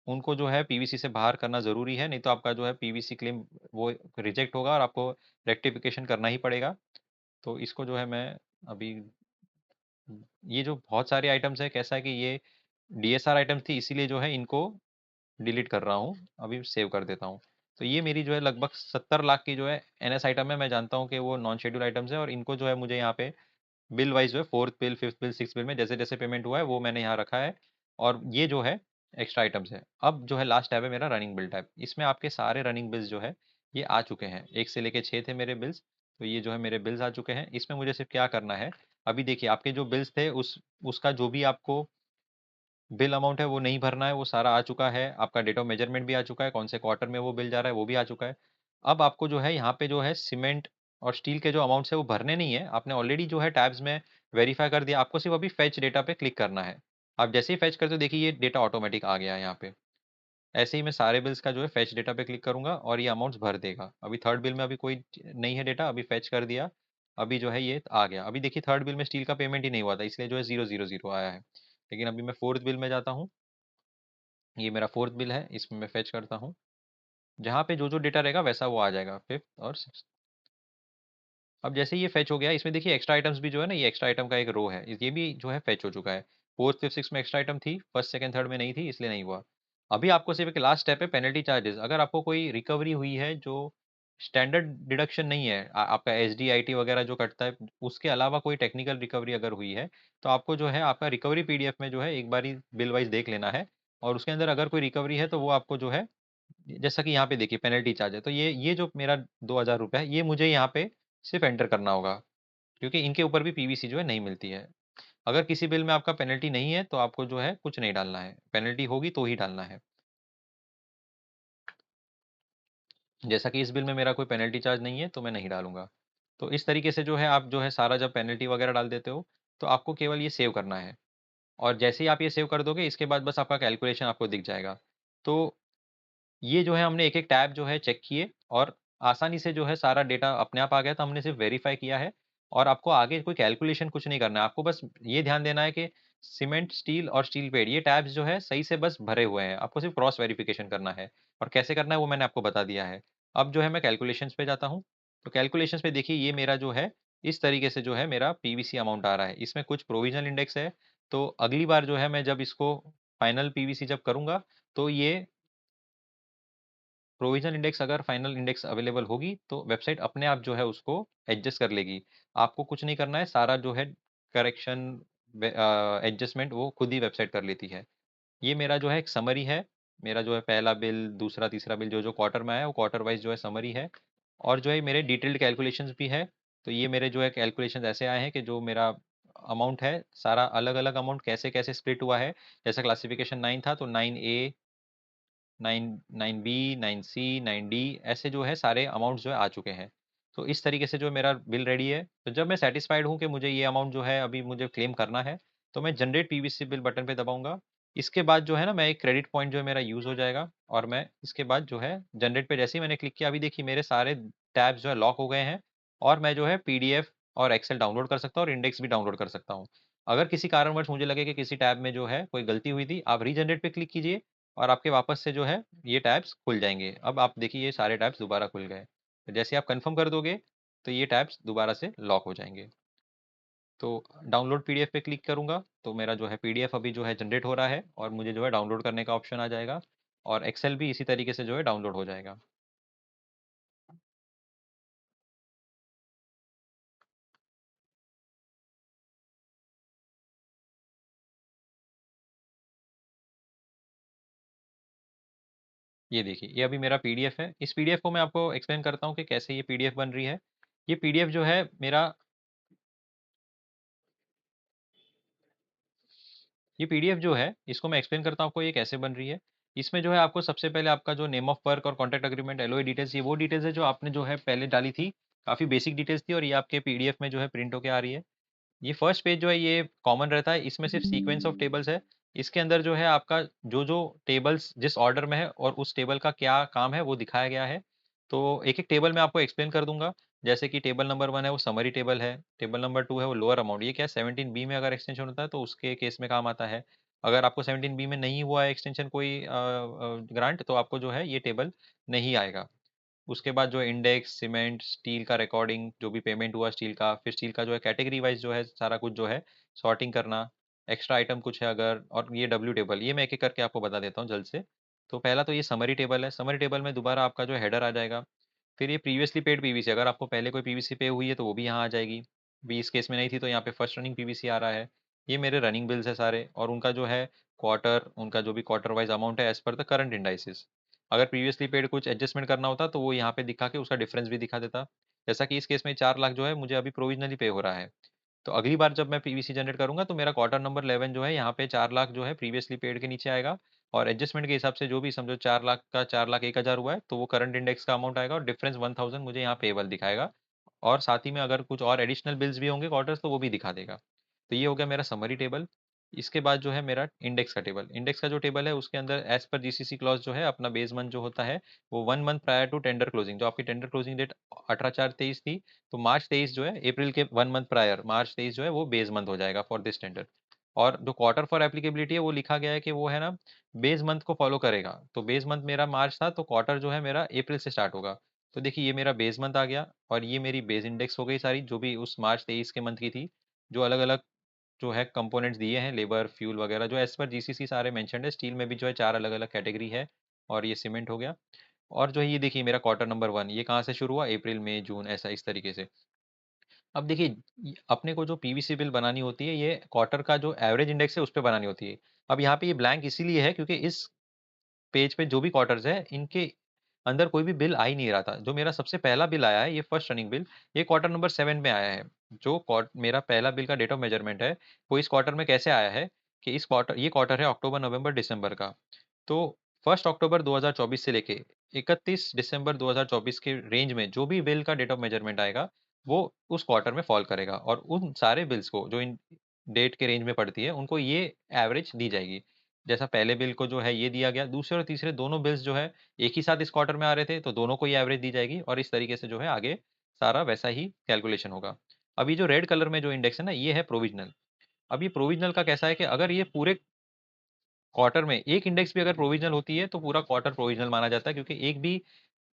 उनको जो है पीवीसी से बाहर करना ज़रूरी है, नहीं तो आपका जो है पीवीसी क्लेम वो रिजेक्ट होगा और आपको रेक्टिफिकेशन करना ही पड़ेगा। तो इसको जो है मैं अभी, ये जो बहुत सारे आइटम्स है, कैसा है कि ये डीएसआर आइटम्स थी, इसीलिए जो है इनको डिलीट कर रहा हूँ, अभी सेव कर देता हूँ। तो ये मेरी जो है लगभग 70 लाख की जो है एनएस आइटम है। मैं जानता हूँ कि वो नॉन शेड्यूल आइटम्स है और इनको जो है मुझे यहाँ पे बिल वाइज जो है fourth bill, fifth bill, six bill में जैसे जैसे पेमेंट हुआ है वो मैंने यहाँ रखा है। और ये जो है एक्स्ट्रा आइटम्स है। अब जो है लास्ट टैब है मेरा रनिंग बिल टैब, इसमें आपके सारे रनिंग बिल्स जो है ये आ चुके हैं, एक से लेके 6 थे मेरे बिल्स। तो ये जो है मेरे बिल्स आ चुके हैं। इसमें मुझे सिर्फ क्या करना है, अभी देखिए आपके जो बिल्स थे उसका जो भी आपको बिल अमाउंट है वो नहीं भरना है, वो सारा आ चुका है। आपका डेट ऑफ मेजरमेंट भी आ चुका है, कौन से क्वार्टर में वो बिल जा रहा है वो भी आ चुका है। अब आपको जो है यहाँ पे जो है सीमेंट और स्टील के जो अमाउंट्स है वो भरने नहीं है, आपने ऑलरेडी जो है टैब्स में वेरीफाई कर दिया। आपको सिर्फ अभी फेच डेटा पे क्लिक करना है। आप जैसे ही फेच करते हो देखिए ये डेटा ऑटोमेटिक आ गया है यहाँ पे। ऐसे ही मैं सारे बिल्स का जो है फेच डेटा पे क्लिक करूंगा और ये अमाउंट्स भर देगा। अभी थर्ड बिल में अभी कोई नहीं है डेटा, अभी फेच कर दिया, अभी जो है ये आ गया। अभी देखिए थर्ड बिल में स्टील का पेमेंट ही नहीं हुआ था, इसलिए जो है 000 आया है। लेकिन अभी मैं फोर्थ बिल में जाता हूँ, ये मेरा फोर्थ बिल है, इसमें मैं फेच करता हूँ। जहाँ पे जो जो डेटा रहेगा वैसा वो आ जाएगा, फिफ्थ और सिक्स। अब जैसे ये फेच हो गया, इसमें देखिए एक्स्ट्रा आइटम्स भी जो है ना, ये एक्स्ट्रा आइटम का एक रो है, ये भी जो है फेच हो चुका है। फोर्थ फिफ्थ सिक्स में एक्स्ट्रा आइटम थी, फर्स्ट सेकंड थर्ड में नहीं थी, इसलिए नहीं हुआ। अभी आपको सिर्फ एक लास्ट स्टेप है, पेनल्टी चार्जेस। अगर आपको कोई रिकवरी हुई है जो स्टैंडर्ड डिडक्शन नहीं है, आपका एस डी आई टी वगैरह जो कटता है, उसके अलावा कोई टेक्निकल रिकवरी अगर हुई है, तो आपको जो है आपका रिकवरी पीडीएफ में जो है एक बारी बिल वाइज देख लेना है। और उसके अंदर अगर कोई रिकवरी है तो वो आपको जो है, जैसा कि यहाँ पे देखिए पेनल्टी चार्ज है, तो ये जो मेरा 2000 रुपये है, ये मुझे यहाँ पे सिर्फ एंटर करना होगा, क्योंकि इनके ऊपर भी पीवीसी जो है नहीं मिलती है। अगर किसी बिल में आपका पेनल्टी नहीं है तो आपको जो है कुछ नहीं डालना है, पेनल्टी होगी तो ही डालना है। जैसा कि इस बिल में मेरा कोई पेनल्टी चार्ज नहीं है तो मैं नहीं डालूंगा। तो इस तरीके से जो है आप जो है सारा जब पेनल्टी वगैरह डाल देते हो तो आपको केवल ये सेव करना है। और जैसे ही आप ये सेव कर दोगे इसके बाद बस आपका कैलकुलेशन आपको दिख जाएगा। तो ये जो है हमने एक एक टैब जो है चेक किए और आसानी से जो है सारा डेटा अपने आप आ गया, तो हमने सिर्फ वेरीफाई किया है। और आपको आगे कोई कैलकुलेशन कुछ नहीं करना है, आपको बस ये ध्यान देना है कि सीमेंट, स्टील और स्टील पेड ये टैब्स जो है सही से बस भरे हुए हैं, आपको सिर्फ क्रॉस वेरिफिकेशन करना है। और कैसे करना है वो मैंने आपको बता दिया है। अब जो है मैं कैलकुलेशंस पे जाता हूँ। तो कैलकुलेशंस पे देखिए ये मेरा जो है इस तरीके से जो है मेरा पीवीसी अमाउंट आ रहा है, इसमें कुछ प्रोविजनल इंडेक्स है। तो अगली बार जो है मैं जब इसको फाइनल पीवीसी जब करूंगा तो ये प्रोविजनल इंडेक्स, अगर फाइनल इंडेक्स अवेलेबल होगी तो वेबसाइट अपने आप जो है उसको एडजस्ट कर लेगी। आपको कुछ नहीं करना है, सारा जो है करेक्शन एडजस्टमेंट वो खुद ही वेबसाइट कर लेती है। ये मेरा जो है एक समरी है, मेरा जो है पहला बिल, दूसरा, तीसरा बिल जो जो क्वार्टर में आया वो क्वार्टर वाइज जो है समरी है। और जो है मेरे डिटेल्ड कैलकुलेशंस भी है। तो ये मेरे जो है कैलकुलेशंस ऐसे आए हैं कि जो मेरा अमाउंट है सारा अलग अलग अमाउंट कैसे कैसे स्प्लिट हुआ है। जैसा क्लासिफिकेशन 9 था तो 9A, 9B, 9C, 9D, ऐसे जो है सारे अमाउंट जो है आ चुके हैं। तो इस तरीके से जो मेरा बिल रेडी है, तो जब मैं सेटिस्फाइड हूँ कि मुझे ये अमाउंट जो है अभी मुझे क्लेम करना है, तो मैं जनरेट पीवीसी बिल बटन पे दबाऊंगा। इसके बाद जो है ना मैं एक क्रेडिट पॉइंट जो है मेरा यूज़ हो जाएगा और मैं इसके बाद जो है जनरेट पे जैसे ही मैंने क्लिक किया, अभी देखिए मेरे सारे टैब्स जो है लॉक हो गए हैं। और मैं जो है पीडीएफ और एक्सेल डाउनलोड कर सकता हूँ और इंडेक्स भी डाउनलोड कर सकता हूँ। अगर किसी कारणवश मुझे लगे कि किसी टैब में जो है कोई गलती हुई थी, आप रीजनरेट पे क्लिक कीजिए और आपके वापस से जो है ये टैब्स खुल जाएंगे। अब आप देखिए ये सारे टैब्स दोबारा खुल गए। तो जैसे आप कंफर्म कर दोगे तो ये टैब्स दोबारा से लॉक हो जाएंगे। तो डाउनलोड पीडीएफ पे क्लिक करूंगा तो मेरा जो है पीडीएफ अभी जो है जनरेट हो रहा है और मुझे जो है डाउनलोड करने का ऑप्शन आ जाएगा। और एक्सेल भी इसी तरीके से जो है डाउनलोड हो जाएगा। ये देखिए ये अभी मेरा पीडीएफ है। इस पीडीएफ को मैं आपको एक्सप्लेन करता हूँ कि कैसे ये पीडीएफ बन रही है। ये पीडीएफ जो है मेरा, ये पीडीएफ जो है इसको मैं एक्सप्लेन करता हूँ आपको ये कैसे बन रही है। इसमें जो है आपको सबसे पहले आपका जो नेम ऑफ वर्क और कॉन्ट्रैक्ट एग्रीमेंट, एलओए डिटेल्स, ये वो डिटेल्स है जो आपने जो है पहले डाली थी। काफ़ी बेसिक डिटेल्स थी और ये आपके पीडीएफ में जो है प्रिंट होके आ रही है। ये फर्स्ट पेज जो है ये कॉमन रहता है, इसमें सिर्फ सीक्वेंस ऑफ टेबल्स है। इसके अंदर जो है आपका जो जो टेबल्स जिस ऑर्डर में है और उस टेबल का क्या काम है वो दिखाया गया है। तो एक एक टेबल मैं आपको एक्सप्लेन कर दूंगा। जैसे कि टेबल नंबर 1 है वो समरी टेबल है, टेबल नंबर 2 है वो लोअर अमाउंट, ये क्या 17B में अगर एक्सटेंशन होता है तो उसके केस में काम आता है। अगर आपको 17B में नहीं हुआ है एक्सटेंशन कोई ग्रांट, तो आपको जो है ये टेबल नहीं आएगा। उसके बाद जो है इंडेक्स, सीमेंट, स्टील का रिकॉर्डिंग, जो भी पेमेंट हुआ स्टील का, फिर स्टील का जो है कैटेगरी वाइज जो है सारा कुछ जो है सॉर्टिंग करना, एक्स्ट्रा आइटम कुछ है अगर, और ये डब्ल्यू टेबल, ये मैं एक एक करके आपको बता देता हूँ जल्द से। तो पहला तो ये समरी टेबल है। समरी टेबल में दोबारा आपका जो हेडर आ जाएगा। फिर ये प्रीवियसली पेड पीवीसी, अगर आपको पहले कोई पीवीसी पे हुई है तो वो भी यहाँ आ जाएगी। भी इस केस में नहीं थी तो यहाँ पे फर्स्ट रनिंग पीवीसी आ रहा है। ये मेरे रनिंग बिल्स है सारे, और उनका जो है क्वार्टर, उनका जो भी क्वार्टर वाइज अमाउंट है as per the current indices. अगर प्रीवियसली पेड कुछ एडजस्टमेंट करना होता तो वो यहाँ पे दिखा के उसका डिफरेंस भी दिखा देता। जैसा कि इस केस में 4 लाख जो है मुझे अभी प्रोविजनली पे हो रहा है, तो अगली बार जब मैं पीवीसी जनरेट करूंगा तो मेरा क्वार्टर नंबर 11 जो है यहाँ पे 4 लाख जो है प्रीवियसली पेड के नीचे आएगा, और एडजस्टमेंट के हिसाब से जो भी समझो 4 लाख का 4,01,000 हुआ है तो वो करंट इंडेक्स का अमाउंट आएगा, और डिफरेंस 1,000 मुझे यहाँ पेबल दिखाएगा। और साथ ही में अगर कुछ और एडिशनल बिल्स भी होंगे क्वार्टर्स तो वो भी दिखा देगा। तो ये हो गया मेरा समरी टेबल। इसके बाद जो है मेरा इंडेक्स का टेबल। इंडेक्स का जो टेबल है उसके अंदर एज पर जीसीसी क्लॉज जो है अपना बेस मंथ जो होता है वो 1 month prior to tender closing, जो आपकी टेंडर क्लोजिंग डेट 18/4/23 थी, तो मार्च 23 जो है अप्रैल के 1 मंथ प्रायर मार्च 23 जो है वो बेस मंथ हो जाएगा फॉर दिस टेंडर। और जो क्वार्टर फॉर एप्लीकेबिलिटी है वो लिखा गया है कि वो है ना बेस मंथ को फॉलो करेगा। तो बेस मंथ मेरा मार्च था, तो क्वार्टर जो है मेरा अप्रैल से स्टार्ट होगा। तो देखिए ये मेरा बेस मंथ आ गया, और ये मेरी बेस इंडेक्स हो गई सारी जो भी उस मार्च 23 के मंथ की थी। जो अलग अलग जो है कंपोनेंट्स दिए हैं, लेबर, फ्यूल वगैरह, जो एज पर जीसीसी सारे मेंशन्ड है। स्टील में भी जो है 4 अलग अलग कैटेगरी है, और ये सीमेंट हो गया। और जो है ये देखिए मेरा क्वार्टर नंबर 1 ये कहाँ से शुरू हुआ, अप्रैल मई जून, ऐसा इस तरीके से। अब देखिए अपने को जो पीवीसी बिल बनानी होती है ये क्वार्टर का जो एवरेज इंडेक्स है उस पर बनानी होती है। अब यहाँ पे ये ब्लैंक इसीलिए है क्योंकि इस पेज पे जो भी क्वार्टर्स है इनके अंदर कोई भी बिल आ ही नहीं रहा था। जो मेरा सबसे पहला बिल आया है ये फर्स्ट रनिंग बिल, ये क्वार्टर नंबर 7 में आया है। जो मेरा पहला बिल का डेट ऑफ मेजरमेंट है वो इस क्वार्टर में कैसे आया है कि इस क्वार्टर, ये क्वार्टर है अक्टूबर नवंबर दिसंबर का। तो 1 अक्टूबर 2024 से लेके 31 दिसंबर 2024 के रेंज में जो भी बिल का डेट ऑफ मेजरमेंट आएगा वो उस क्वार्टर में फॉल करेगा, और उन सारे बिल्स को जो इन डेट के रेंज में पड़ती है उनको ये एवरेज दी जाएगी। जैसा पहले बिल को जो है ये दिया गया, दूसरे और तीसरे दोनों बिल्स जो है एक ही साथ इस क्वार्टर में आ रहे थे तो दोनों को ये एवरेज दी जाएगी, और इस तरीके से जो है आगे सारा वैसा ही कैलकुलेशन होगा। अभी जो रेड कलर में जो इंडेक्स है ना ये है प्रोविजनल। अब ये प्रोविजनल का कैसा है कि अगर ये पूरे क्वार्टर में एक इंडेक्स भी अगर प्रोविजनल होती है तो पूरा क्वार्टर प्रोविजनल माना जाता है, क्योंकि एक भी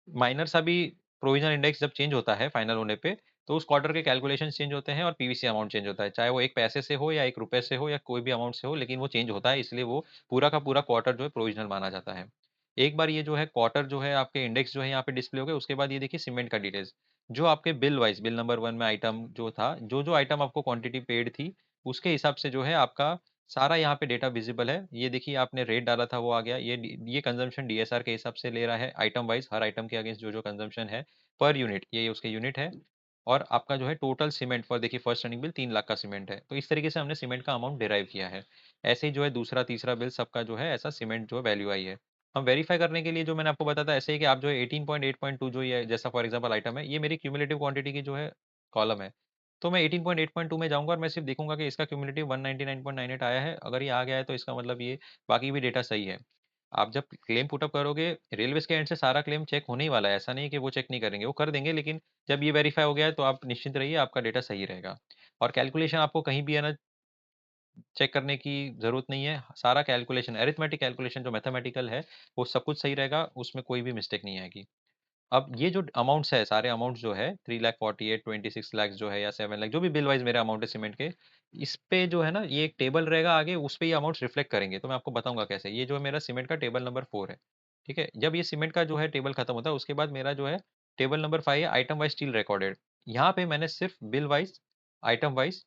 माइनर सा भी प्रोविजनल इंडेक्स जब चेंज होता है फाइनल होने पे तो उस क्वार्टर के कैलकुलेशन चेंज होते हैं और पीवीसी अमाउंट चेंज होता है, चाहे वो 1 पैसे से हो या 1 रुपए से हो या कोई भी अमाउंट से हो, लेकिन वो चेंज होता है, इसलिए वो पूरा का पूरा क्वार्टर जो है प्रोविजनल माना जाता है। एक बार ये जो है क्वार्टर जो है आपके इंडेक्स जो है यहाँ पे डिस्प्ले हो गए, उसके बाद ये देखिए सीमेंट का डिटेल्स, जो आपके बिल वाइज बिल नंबर 1 में आइटम जो था, जो जो आइटम आपको क्वांटिटी पेड थी उसके हिसाब से जो है आपका सारा यहाँ पे डेटा विजिबल है। ये देखिए आपने रेट डाला था वो आ गया, ये कंजम्पशन डीएसआर के हिसाब से ले रहा है आइटम वाइज, हर आइटम के अगेंस्ट जो जो कंजम्पशन है पर यूनिट, ये उसके यूनिट है। और आपका जो है टोटल सीमेंट फॉर देखिए फर्स्ट रनिंग बिल 3 लाख का सीमेंट है, तो इस तरीके से हमने सीमेंट का अमाउंट डिराइव किया है। ऐसे ही जो है दूसरा तीसरा बिल सबका जो है ऐसा सीमेंट जो है वैल्यू आई है। हम वेरीफाई करने के लिए जो मैंने आपको बताया था ऐसे ही कि आप जो है 18.8.2 जो ये जैसा फॉर एग्जांपल आइटम है ये मेरी क्यूमुलेटिव क्वांटिटी की जो है कॉलम है, तो मैं 18.8.2 में जाऊंगा और मैं सिर्फ देखूंगा कि इसका क्यूमुलेटिव 199.98 आया है। अगर ये आ गया है तो इसका मतलब ये बाकी भी डेटा सही है। आप जब क्लेम पुटअप करोगे रेलवेज के एंड से सारा क्लेम चेक होने ही वाला है, ऐसा नहीं है कि वो चेक नहीं करेंगे, वो कर देंगे, लेकिन जब ये वेरीफाई हो गया है तो आप निश्चिंत रहिए आपका डेटा सही रहेगा। और कैलकुलेशन आपको कहीं भी है ना चेक करने की जरूरत नहीं है, सारा कैलकुलेशन अरिथमेटिक कैलकुलेशन जो मैथमेटिकल है वो सब कुछ सही रहेगा, उसमें कोई भी मिस्टेक नहीं आएगी। अब ये जो अमाउंट्स है सारे अमाउंट्स जो है 3,48,000 26 लाख जो है या 7 लाख जो भी बिल वाइज मेरे अमाउंट है सीमेंट के, इस पे जो है ना ये एक टेबल रहेगा आगे, उस पे ये अमाउंट्स रिफ्लेक्ट करेंगे, तो मैं आपको बताऊंगा कैसे। ये जो है मेरा सीमेंट का टेबल नंबर 4 है। ठीक है, जब ये सीमेंट का जो है टेबल खत्म होता है उसके बाद मेरा जो है टेबल नंबर 5 है आइटम वाइज स्टील रिकॉर्डेड। यहाँ पे मैंने सिर्फ बिल वाइज आइटम वाइज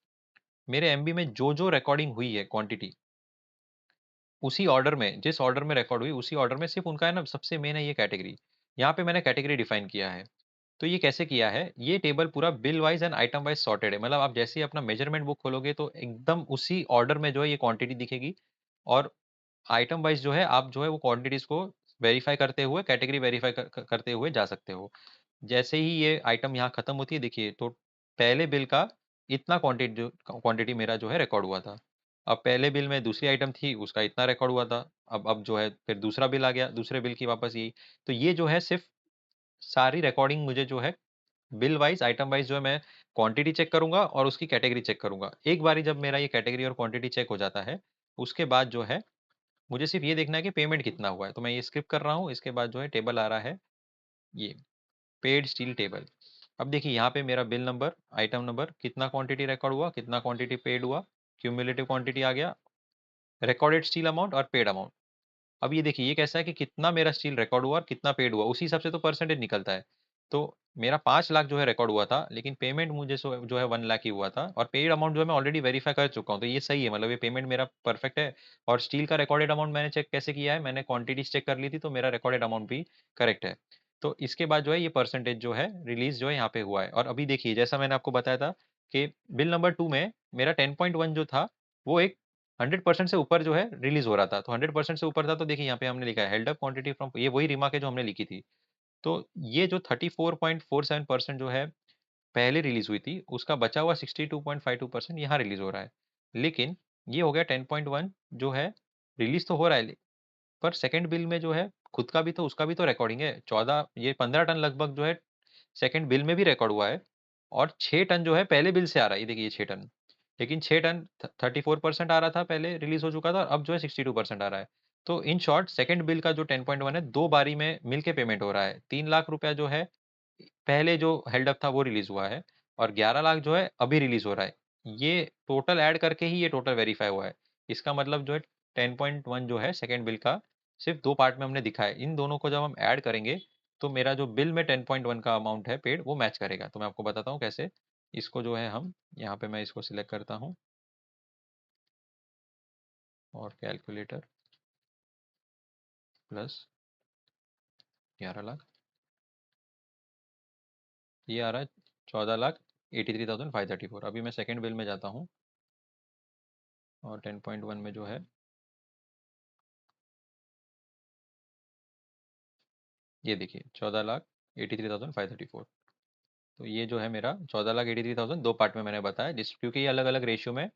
मेरे एमबी में जो जो रिकॉर्डिंग हुई है क्वांटिटी, उसी ऑर्डर में जिस ऑर्डर में रिकॉर्ड हुई उसी ऑर्डर में सिर्फ उनका है ना सबसे मेन है ये कैटेगरी। यहाँ पे मैंने कैटेगरी डिफाइन किया है। तो ये कैसे किया है, ये टेबल पूरा bill wise and item wise sorted है, मतलब आप जैसे ही अपना मेजरमेंट बुक खोलोगे तो एकदम उसी ऑर्डर में जो है ये क्वांटिटी दिखेगी। और आइटम वाइज जो है आप जो है वो क्वांटिटीज को वेरीफाई करते हुए कैटेगरी वेरीफाई करते हुए जा सकते हो। जैसे ही ये आइटम यहाँ खत्म होती है देखिए तो पहले बिल का इतना क्वांटिटी मेरा जो है रिकॉर्ड हुआ था। अब पहले बिल में दूसरी आइटम थी उसका इतना रिकॉर्ड हुआ था। अब जो है फिर दूसरा बिल आ गया दूसरे बिल की वापस यही। तो ये जो है सिर्फ सारी रिकॉर्डिंग मुझे जो है बिल वाइज आइटम वाइज जो है मैं क्वांटिटी चेक करूंगा और उसकी कैटेगरी चेक करूंगा। एक बारी जब मेरा ये कैटेगरी और क्वांटिटी चेक हो जाता है उसके बाद जो है मुझे सिर्फ ये देखना है कि पेमेंट कितना हुआ है, तो मैं ये स्किप कर रहा हूँ। इसके बाद जो है टेबल आ रहा है ये पेड स्टील टेबल। अब देखिए यहाँ पे मेरा बिल नंबर, आइटम नंबर, कितना क्वांटिटी रिकॉर्ड हुआ, कितना क्वांटिटी पेड हुआ, क्यूमुलेटिव क्वांटिटी आ गया, रिकॉर्डेड स्टील अमाउंट और पेड अमाउंट। अब ये देखिए ये कैसा है कि कितना मेरा स्टील रिकॉर्ड हुआ और कितना पेड हुआ, उसी हिसाब से तो परसेंटेज निकलता है। तो मेरा 5 लाख जो है रिकॉर्ड हुआ था, लेकिन पेमेंट मुझे जो है 1 लाख ही हुआ था, और पेड अमाउंट जो है मैं ऑलरेडी वेरीफाई कर चुका हूँ, तो ये सही है, मतलब ये पेमेंट मेरा परफेक्ट है। और स्टील का रिकॉर्डेड अमाउंट मैंने चेक कैसे किया है, मैंने क्वांटिटी चेक कर ली थी, तो मेरा रिकॉर्डेड अमाउंट भी करेक्ट है। तो इसके बाद जो है ये परसेंटेज जो है रिलीज जो है यहाँ पे हुआ है। और अभी देखिए जैसा मैंने आपको बताया था कि बिल नंबर 2 में मेरा 10.1 जो था वो एक 100% से ऊपर जो है रिलीज हो रहा था। तो 100% से ऊपर था, तो देखिए यहाँ पे हमने लिखा है हेल्ड अप क्वांटिटी फ्रॉम, ये वही रिमार्क है जो हमने लिखी थी। तो ये जो 34.47% जो है पहले रिलीज हुई थी, उसका बचा हुआ 62.52% यहाँ रिलीज हो रहा है। लेकिन ये हो गया 10.1 जो है रिलीज तो हो रहा है, पर सेकंड बिल में जो है खुद का भी तो, उसका भी तो रिकॉर्डिंग है। 14, ये 15 टन लगभग जो है सेकंड बिल में भी रिकॉर्ड हुआ है, और 6 टन जो है पहले बिल से आ रहा है, ये देखिए 6 टन। लेकिन 6 टन 34% आ रहा था, पहले रिलीज हो चुका था, और अब जो है 62% आ रहा है। तो इन शॉर्ट सेकंड बिल का जो 10.1 है, दो बारी में मिलके पेमेंट हो रहा है। 3 लाख रुपया जो है पहले जो हेल्ड अप था वो रिलीज हुआ है, और 11 लाख जो है अभी रिलीज हो रहा है। ये टोटल ऐड करके ही ये टोटल वेरीफाई हुआ है। इसका मतलब जो है 10.1 जो है सेकेंड बिल का सिर्फ दो पार्ट में हमने दिखा है। इन दोनों को जब हम ऐड करेंगे तो मेरा जो बिल में 10.1 का अमाउंट है पेड, वो मैच करेगा। तो मैं आपको बताता हूँ कैसे। इसको जो है हम यहाँ पे, मैं इसको सिलेक्ट करता हूँ और कैलकुलेटर प्लस 11 लाख, ये आ रहा है 14,83,534। अभी मैं सेकेंड बिल में जाता हूँ और 10.1 में जो है ये देखिए 14,83,534। तो ये जो है मेरा 14,83,000 दो पार्ट में मैंने बताया, जिस क्योंकि ये अलग अलग रेशियो में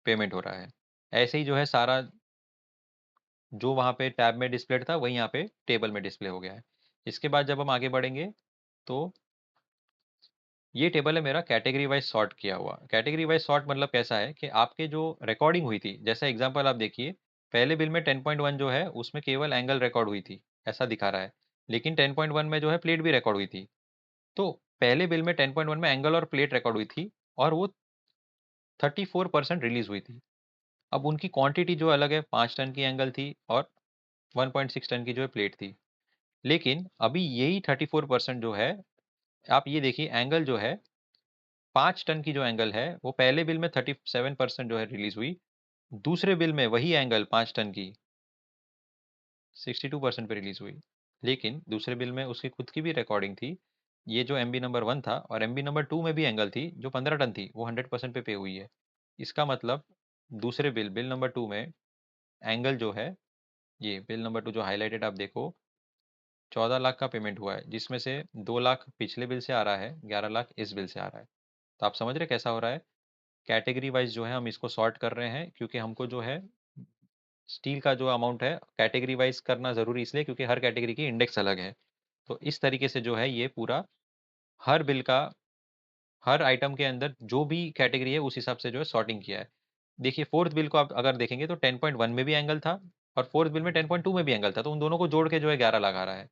पेमेंट हो रहा है। ऐसे ही जो है सारा जो वहाँ पे टैब में डिस्प्लेड था वही यहाँ पे टेबल में डिस्प्ले हो गया है। इसके बाद जब हम आगे बढ़ेंगे तो ये टेबल है मेरा कैटेगरी वाइज सॉर्ट किया हुआ। कैटेगरी वाइज सॉर्ट मतलब कैसा है कि आपके जो रिकॉर्डिंग हुई थी, जैसा एग्जांपल आप देखिए, पहले बिल में 10.1 जो है उसमें केवल एंगल रिकॉर्ड हुई थी, ऐसा दिखा रहा है। लेकिन 10.1 में जो है प्लेट भी रिकॉर्ड हुई थी। तो पहले बिल में 10.1 में एंगल और प्लेट रिकॉर्ड हुई थी, और वो 34% रिलीज हुई थी। अब उनकी क्वांटिटी जो अलग है, 5 टन की एंगल थी और 1.6 टन की जो है प्लेट थी। लेकिन अभी यही 34% जो है, आप ये देखिए एंगल जो है 5 टन की जो एंगल है वो पहले बिल में 37% जो है रिलीज हुई। दूसरे बिल में वही एंगल 5 टन की 62% पे रिलीज हुई। लेकिन दूसरे बिल में उसकी खुद की भी रिकॉर्डिंग थी, ये जो एमबी नंबर 1 था, और एमबी नंबर 2 में भी एंगल थी जो 15 टन थी, वो 100% पे हुई है। इसका मतलब दूसरे बिल, बिल नंबर 2 में एंगल जो है, ये बिल नंबर 2 जो हाईलाइटेड आप देखो, 14 लाख का पेमेंट हुआ है, जिसमें से 2 लाख पिछले बिल से आ रहा है, 11 लाख इस बिल से आ रहा है। तो आप समझ रहे कैसा हो रहा है। कैटेगरी वाइज जो है हम इसको सॉर्ट कर रहे हैं, क्योंकि हमको जो है स्टील का जो अमाउंट है कैटेगरी वाइज करना जरूरी इसलिए क्योंकि हर कैटेगरी की इंडेक्स अलग है। तो इस तरीके से जो है ये पूरा हर बिल का, हर आइटम के अंदर जो भी कैटेगरी है उस हिसाब से जो है सॉर्टिंग किया है। देखिए फोर्थ बिल को आप अगर देखेंगे तो 10.1 में भी एंगल था, और फोर्थ बिल में 10.2 में भी एंगल था, तो उन दोनों को जोड़ के जो है 11 लाख आ रहा है।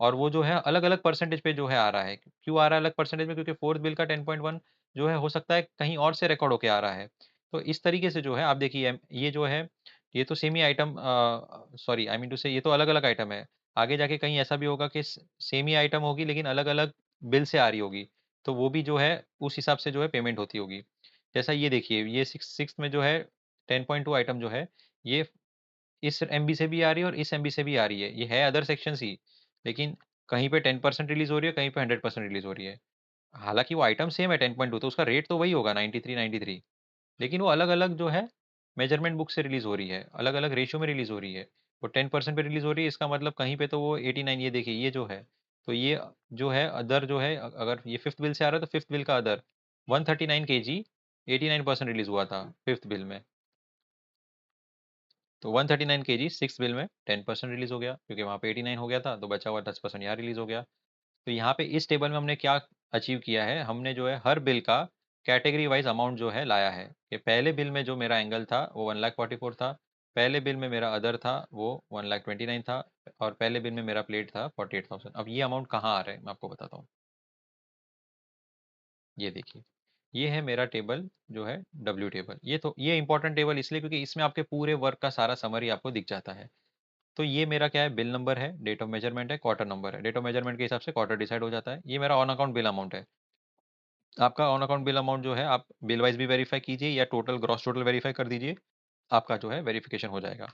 और वो जो है अलग अलग परसेंटेज पे जो है आ रहा है। क्यों आ रहा है अलग परसेंटेज में, क्योंकि फोर्थ बिल का 10.1 जो है हो सकता है कहीं और से रिकॉर्ड होके आ रहा है। तो इस तरीके से जो है आप देखिए ये जो है, ये तो सेम ही item, sorry I mean to say, ये तो अलग अलग आइटम है। आगे जाके कहीं ऐसा भी होगा कि सेम ही आइटम होगी लेकिन अलग अलग बिल से आ रही होगी, तो वो भी जो है उस हिसाब से जो है पेमेंट होती होगी। जैसा ये देखिए ये सिक्स में जो है 10.2 आइटम जो है, ये इस एमबी से भी आ रही है और इस एमबी से भी आ रही है, ये है अदर सेक्शन ही, लेकिन कहीं पे 10% रिलीज हो रही है, कहीं पे 100% रिलीज हो रही है। हालांकि वो आइटम सेम है 10.2, तो उसका रेट तो वही होगा 93 लेकिन वो अलग अलग जो है मेजरमेंट बुक से रिलीज हो रही है, अलग अलग रेशियो में रिलीज हो रही है। वो 10% पे रिलीज हो रही है, इसका मतलब कहीं पे तो वो 89, ये देखिए ये जो है, तो ये जो है अदर जो है, अगर ये फिफ्थ बिल से आ रहा है तो फिफ्थ बिल का अदर 139 kg 89% रिलीज हुआ था फिफ्थ बिल में। तो 139 kg सिक्स बिल में 10% रिलीज हो गया, क्योंकि वहाँ पे 89 हो गया था, तो बचा हुआ 10% यहाँ रिलीज हो गया। तो यहाँ पे इस टेबल में हमने क्या अचीव किया है, हमने जो है हर बिल का कैटेगरी वाइज अमाउंट जो है लाया है। कि पहले बिल में जो मेरा एंगल था वो 1,44,000 था, पहले बिल में मेरा अदर था वो 1,29,000 था, और पहले बिल में मेरा प्लेट था 48,000। अब ये अमाउंट कहाँ आ रहा है मैं आपको बताता हूँ। ये देखिए, ये है मेरा टेबल जो है डब्ल्यू टेबल। ये इंपॉर्टेंट टेबल इसलिए क्योंकि इसमें आपके पूरे वर्क का सारा समरी आपको दिख जाता है। तो ये मेरा क्या है, बिल नंबर है, डेट ऑफ मेजरमेंट है, क्वार्टर नंबर है। डेट ऑफ मेजरमेंट के हिसाब से क्वार्टर डिसाइड हो जाता है। ये मेरा ऑन अकाउंट बिल अमाउंट है। आपका ऑन अकाउंट बिल अमाउंट जो है आप बिल वाइज भी वेरीफाई कीजिए या टोटल ग्रॉस टोटल वेरीफाई कर दीजिए, आपका जो है वेरिफिकेशन हो जाएगा।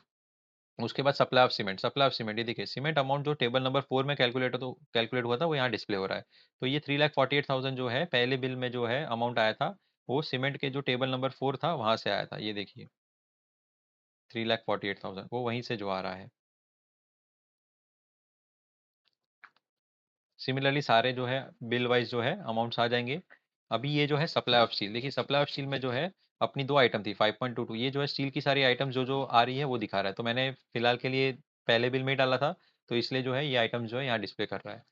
उसके बाद supply of cement. Supply of cement, ये देखिए सीमेंट अमाउंट जो टेबल नंबर 4 में कैलकुलेट हुआ था वो यहाँ डिस्प्ले हो रहा है। तो ये 3,48,000 जो है पहले बिल में जो है अमाउंट आया था, वो सीमेंट के जो टेबल नंबर 4 था वहां से आया था। ये देखिए 3,48,000 वो वहीं से जो आ रहा है। सिमिलरली सारे जो है बिल वाइज जो है अमाउंट्स आ जाएंगे। अभी ये जो है सप्लाई ऑफ स्टील, देखिए सप्लाई ऑफ स्टील में जो है अपनी दो आइटम थी 5.22, ये जो है स्टील की सारी आइटम जो जो आ रही है वो दिखा रहा है। तो मैंने फिलहाल के लिए पहले बिल में ही डाला था, तो इसलिए जो है ये आइटम जो है यहाँ डिस्प्ले कर रहा है।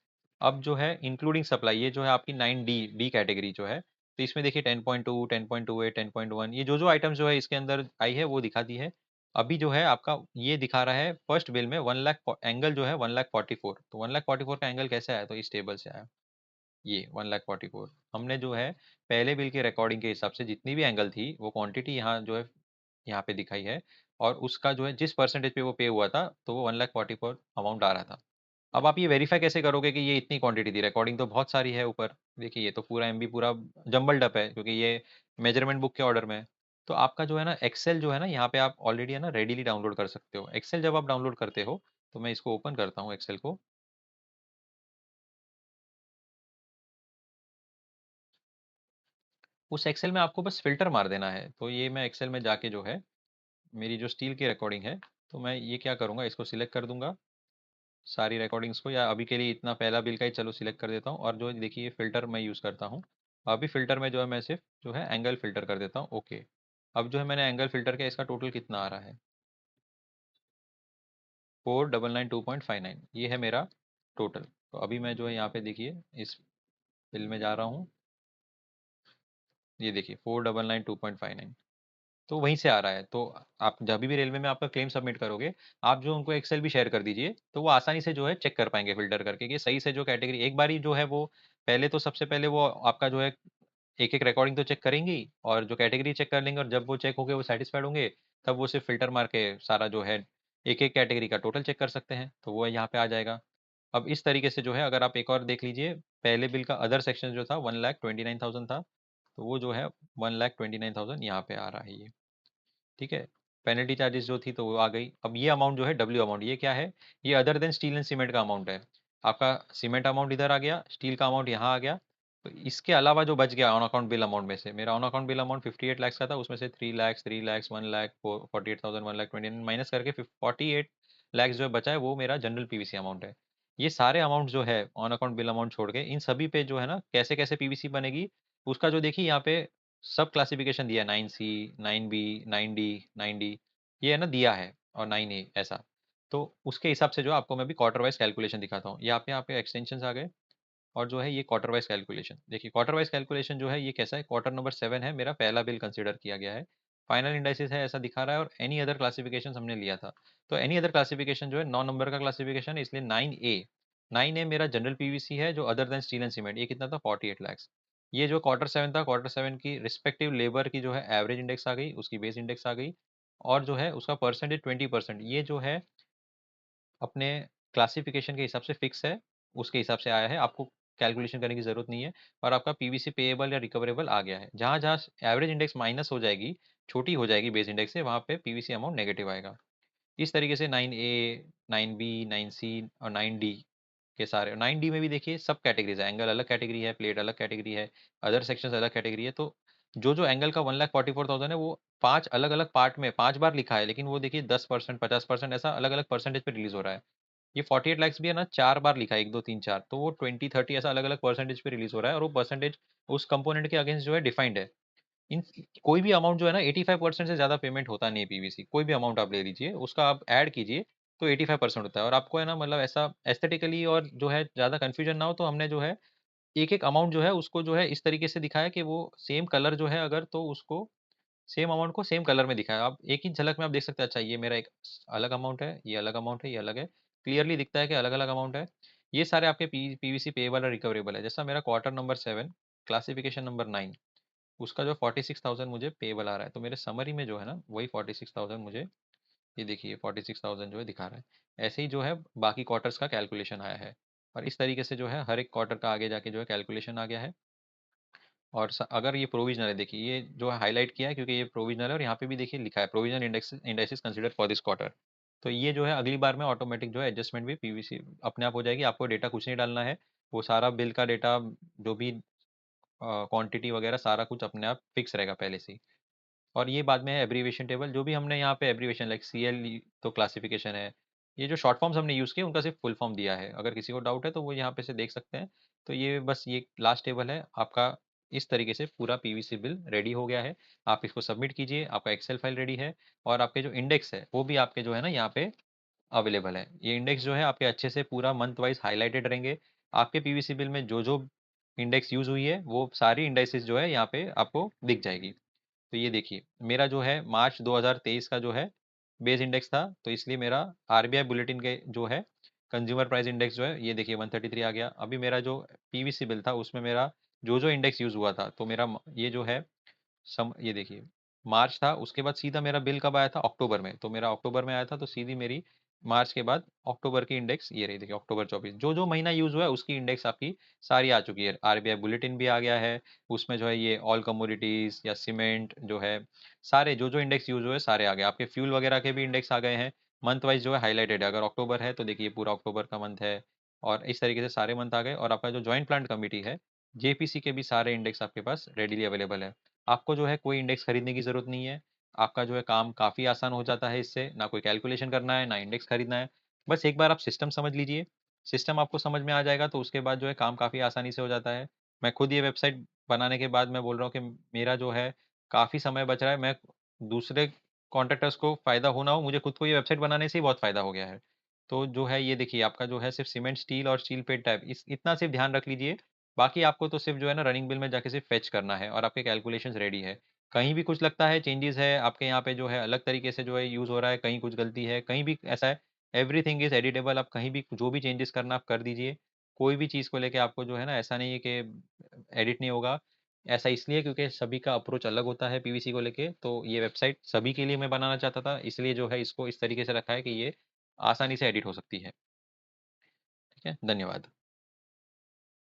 अब जो है इंक्लूडिंग सप्लाई, ये जो है आपकी 9D डी कैटेगरी जो है, तो इसमें देखिए 10.2, 10.28, 10.1, ये जो जो आइटम जो है इसके अंदर आई है वो दिखा दी है। अभी जो है आपका ये दिखा रहा है फर्स्ट बिल में 1 लाख एंगल जो है 1,44,000। तो 1,44,000 का एंगल कैसे आया, तो इस टेबल से आया। ये 1,44,000 हमने जो है पहले बिल के रिकॉर्डिंग के हिसाब से जितनी भी एंगल थी वो क्वांटिटी यहाँ जो है यहाँ पे दिखाई है, और उसका जो है जिस परसेंटेज पे वो पे हुआ था तो वो 1,44,000 अमाउंट आ रहा था। अब आप ये वेरीफाई कैसे करोगे कि ये इतनी क्वांटिटी थी, रिकॉर्डिंग तो बहुत सारी है ऊपर। देखिए ये तो पूरा एमबी पूरा जंबल्ड अप है क्योंकि ये मेजरमेंट बुक के ऑर्डर में है। तो आपका जो है ना एक्सेल जो है ना यहाँ पे आप ऑलरेडी है ना रेडीली डाउनलोड कर सकते हो। एक्सेल जब आप डाउनलोड करते हो, तो मैं इसको ओपन करता हूँ एक्सेल को। उस एक्सेल में आपको बस फिल्टर मार देना है। तो ये मैं एक्सेल में जाके जो है मेरी जो स्टील की रिकॉर्डिंग है, तो मैं ये क्या करूँगा, इसको सिलेक्ट कर दूंगा सारी रिकॉर्डिंग्स को, या अभी के लिए इतना पहला बिल का ही चलो सिलेक्ट कर देता हूँ। और जो देखिए फिल्टर मैं यूज़ करता हूँ, अभी फिल्टर में जो है मैं सिर्फ जो है एंगल फिल्टर कर देता हूँ। ओके, अब जो है मैंने एंगल फिल्टर किया, इसका टोटल कितना आ रहा है, 4,992.59, ये है मेरा टोटल। तो अभी मैं जो है यहाँ पे देखिए इस बिल में जा रहा हूँ, ये देखिए 4,992.59, तो वहीं से आ रहा है। तो आप जब भी रेलवे में आपका क्लेम सबमिट करोगे, आप जो उनको एक्सेल भी शेयर कर दीजिए, तो वो आसानी से जो है चेक कर पाएंगे फिल्टर करके कि सही से जो कैटेगरी एक बार ही जो है वो पहले तो सबसे पहले वो आपका जो है एक एक रिकॉर्डिंग तो चेक करेंगी और जो कैटेगरी चेक कर लेंगे, और जब वो चेक होंगे वो सेटिस्फाइड होंगे, तब वो सिर्फ फिल्टर मार के सारा जो है एक एक कैटेगरी का टोटल चेक कर सकते हैं, तो वो यहाँ पे आ जाएगा। अब इस तरीके से जो है अगर आप एक और देख लीजिए, पहले बिल का अदर सेक्शन जो था 1,29,000 था, तो वो जो है 1,29,000 यहाँ पे आ रहा है ये। ठीक है, पेनल्टी चार्जेस जो थी तो वो आ गई। अब ये अमाउंट जो है डब्ल्यू अमाउंट, ये क्या है, ये other than steel and cement का अमाउंट है। आपका सीमेंट अमाउंट इधर आ गया, स्टील का अमाउंट यहाँ आ गया। तो इसके अलावा जो बच गया ऑन अकाउंट बिल अमाउंट में से, मेरा on account bill amount 58 lakh का था, उसमें से 3 लाख, 3 लाख, 1 लाख, 48,000, 1,29,000 माइनस करके 48 लाख जो बचा है वो मेरा जनरल पीवीसी अमाउंट है। ये सारे अमाउंट जो है ऑन अकाउंट बिल अमाउंट छोड़ के, इन सभी पे जो है ना कैसे कैसे पीवीसी बनेगी, उसका जो देखिए यहाँ पे सब क्लासिफिकेशन दिया है, 9C, 9B, 9D, 9D, ये है ना दिया है, और 9A ऐसा। तो उसके हिसाब से जो आपको मैं भी क्वार्टर वाइज कैलकुलेशन दिखाता हूँ। यहाँ पे आपके एक्सटेंशन आ गए, और जो है ये क्वार्टर वाइज कैलकुलेशन देखिए। क्वार्टर वाइज कैलकुलेशन जो है ये कैसा है, क्वार्टर नंबर 7 है, मेरा पहला बिल कंसिडर किया गया है। फाइनल इंडाइसिस है ऐसा दिखा रहा है, और एनी अदर क्लासिफिकेशन हमने लिया था। तो एनी अदर क्लासिफिकेशन जो है 9 नंबर का क्लासिफिकेशन है, इसलिए 9A मेरा जनरल पीवीसी है जो other than steel and cement, ये कितना था 48 लाख। ये जो क्वार्टर 7 था, क्वार्टर 7 की रिस्पेक्टिव लेबर की जो है एवरेज इंडेक्स आ गई, उसकी बेस इंडेक्स आ गई, और जो है उसका परसेंटेज 20%, ये जो है अपने क्लासिफिकेशन के हिसाब से फिक्स है, उसके हिसाब से आया है, आपको कैलकुलेशन करने की जरूरत नहीं है। और आपका पीवीसी पेएबल या रिकवरेबल आ गया है। जहां जहां एवरेज इंडेक्स माइनस हो जाएगी, छोटी हो जाएगी बेस इंडेक्स से, वहां पे पीवीसी अमाउंट नेगेटिव आएगा। इस तरीके से 9A, 9B, 9C और 9D के सारे, 9D में भी देखिए सब कैटेगरीज है, एंगल अलग कैटेगरी है, प्लेट अलग कैटेगरी है, अदर सेक्शन अलग कैटेगरी है। तो जो जो एंगल का 1,44,000 है वो 5 अलग अलग पार्ट में 5 बार लिखा है, लेकिन वो देखिए 10%, 50% ऐसा अलग अलग परसेंटेज पे रिलीज हो रहा है। ये 48 लाख भी है ना 4 बार लिखा है, 1, 2, 3, 4, तो वो 20, 30 ऐसा अलग अलग परसेंटेज पे रिलीज हो रहा है, और वो परसेंटेज उस कंपोनेंट के अगेंस्ट जो है डिफाइंड है। इन कोई भी अमाउंट जो है ना 85% से ज्यादा पेमेंट होता नहीं है पीवीसी, कोई भी अमाउंट आप ले लीजिए उसका आप ऐड कीजिए, तो 85% होता है। और आपको है ना मतलब ऐसा एस्थेटिकली और जो है ज्यादा कंफ्यूजन ना हो, तो हमने जो है एक एक अमाउंट जो है उसको जो है इस तरीके से दिखाया कि वो सेम कलर जो है अगर, तो उसको सेम अमाउंट को सेम कलर में दिखाया। आप एक ही झलक में आप देख सकते हैं, अच्छा ये मेरा एक अलग अमाउंट है, ये अलग अमाउंट है, ये अलग है। क्लियरली दिखता है कि अलग अलग अमाउंट है। ये सारे आपके पीवीसी पेएबल और रिकवरेबल है। जैसा मेरा क्वार्टर नंबर 7 क्लासिफिकेशन नंबर 9, उसका जो 46,000 मुझे पेएबल आ रहा है, तो मेरे समरी में जो है ना वही 46,000 मुझे, ये देखिए 46,000 जो है दिखा रहा है। ऐसे ही जो है बाकी क्वार्टर्स का कैलकुलेशन आया है, और इस तरीके से जो है हर एक क्वार्टर का आगे जाके जो है कैलकुलेशन आ गया है। और अगर ये प्रोविजनल है, देखिए ये जो हाईलाइट किया है क्योंकि ये प्रोविजनल है, और यहाँ पे भी देखिए लिखा है provisional indexes consider for this quarter. तो ये जो है अगली बार में ऑटोमेटिक जो है एडजस्टमेंट भी पीवीसी अपने आप हो जाएगी। आपको डेटा कुछ नहीं डालना है, वो सारा बिल का डेटा जो भी क्वांटिटी वगैरह सारा कुछ अपने आप फिक्स रहेगा पहले से ही। और ये बाद में है एब्रीविएशन टेबल, जो भी हमने यहाँ पे एब्रीविएशन लाइक सीएल तो क्लासिफिकेशन है। ये जो शॉर्ट फॉर्म्स हमने यूज़ किए उनका सिर्फ फुल फॉर्म दिया है, अगर किसी को डाउट है तो वो यहाँ पे से देख सकते हैं। तो ये बस ये लास्ट टेबल है आपका। इस तरीके से पूरा पीवीसी बिल रेडी हो गया है। आप इसको सबमिट कीजिए, आपका एक्सेल फाइल रेडी है। और आपके जो इंडेक्स है वो भी आपके जो है ना यहाँ पे अवेलेबल है। ये इंडेक्स जो है आपके अच्छे से पूरा मंथ वाइज हाईलाइटेड रहेंगे। आपके पीवीसी बिल में जो जो इंडेक्स यूज हुई है वो सारी इंडेक्सेस जो है यहाँ पे आपको दिख जाएगी। तो ये देखिए मेरा जो है मार्च 2023 का जो है बेस इंडेक्स था, तो इसलिए मेरा आरबीआई बुलेटिन के जो है कंज्यूमर प्राइस इंडेक्स जो है ये देखिए 133 आ गया। अभी मेरा जो पीवीसी बिल था उसमें मेरा जो जो इंडेक्स यूज हुआ था, तो मेरा ये जो है ये देखिए मार्च था, उसके बाद सीधा मेरा बिल कब आया था, अक्टूबर में। तो मेरा अक्टूबर में आया था, तो सीधी मेरी मार्च के बाद अक्टूबर की इंडेक्स ये रही। देखिए अक्टूबर 24 जो जो महीना यूज हुआ है उसकी इंडेक्स आपकी सारी आ चुकी है। आरबीआई बुलेटिन भी आ गया है, उसमें जो है ये ऑल कमोडिटीज या सीमेंट जो है सारे जो जो इंडेक्स यूज हुए सारे आ गए। आपके फ्यूल वगैरह के भी इंडेक्स आ गए हैं। मंथ वाइज जो है हाईलाइटेड है, अगर अक्टूबर है तो देखिए पूरा अक्टूबर का मंथ है। और इस तरीके से सारे मंथ आ गए। और आपका जो ज्वाइंट प्लांट कमेटी है जेपीसी के भी सारे इंडेक्स आपके पास रेडीली अवेलेबल है। आपको जो है कोई इंडेक्स खरीदने की ज़रूरत नहीं है। आपका जो है काम काफ़ी आसान हो जाता है इससे, ना कोई कैलकुलेशन करना है ना इंडेक्स खरीदना है। बस एक बार आप सिस्टम समझ लीजिए, सिस्टम आपको समझ में आ जाएगा तो उसके बाद जो है काम काफ़ी आसानी से हो जाता है। मैं खुद ये वेबसाइट बनाने के बाद मैं बोल रहा हूँ कि मेरा जो है काफ़ी समय बच रहा है। मैं दूसरे कॉन्ट्रैक्टर्स को फ़ायदा हो ना हो, मुझे खुद को ये वेबसाइट बनाने से ही बहुत फ़ायदा हो गया है। तो जो है ये देखिए आपका जो है सिर्फ सीमेंट स्टील और स्टील प्लेट टाइप इस इतना सिर्फ ध्यान रख लीजिए। बाकी आपको तो सिर्फ जो है ना रनिंग बिल में जाके सिर्फ फेच करना है और आपके कैलकुलेशंस रेडी है। कहीं भी कुछ लगता है चेंजेस है आपके यहाँ पे जो है अलग तरीके से जो है यूज़ हो रहा है, कहीं कुछ गलती है, कहीं भी ऐसा है, एवरीथिंग इज़ एडिटेबल। आप कहीं भी जो भी चेंजेस करना आप कर दीजिए। कोई भी चीज़ को लेके आपको जो है ना ऐसा नहीं है कि एडिट नहीं होगा। ऐसा इसलिए क्योंकि सभी का अप्रोच अलग होता है पीवीसी को लेके, तो ये वेबसाइट सभी के लिए मैं बनाना चाहता था, इसलिए जो है इसको इस तरीके से रखा है कि ये आसानी से एडिट हो सकती है। ठीक है, धन्यवाद।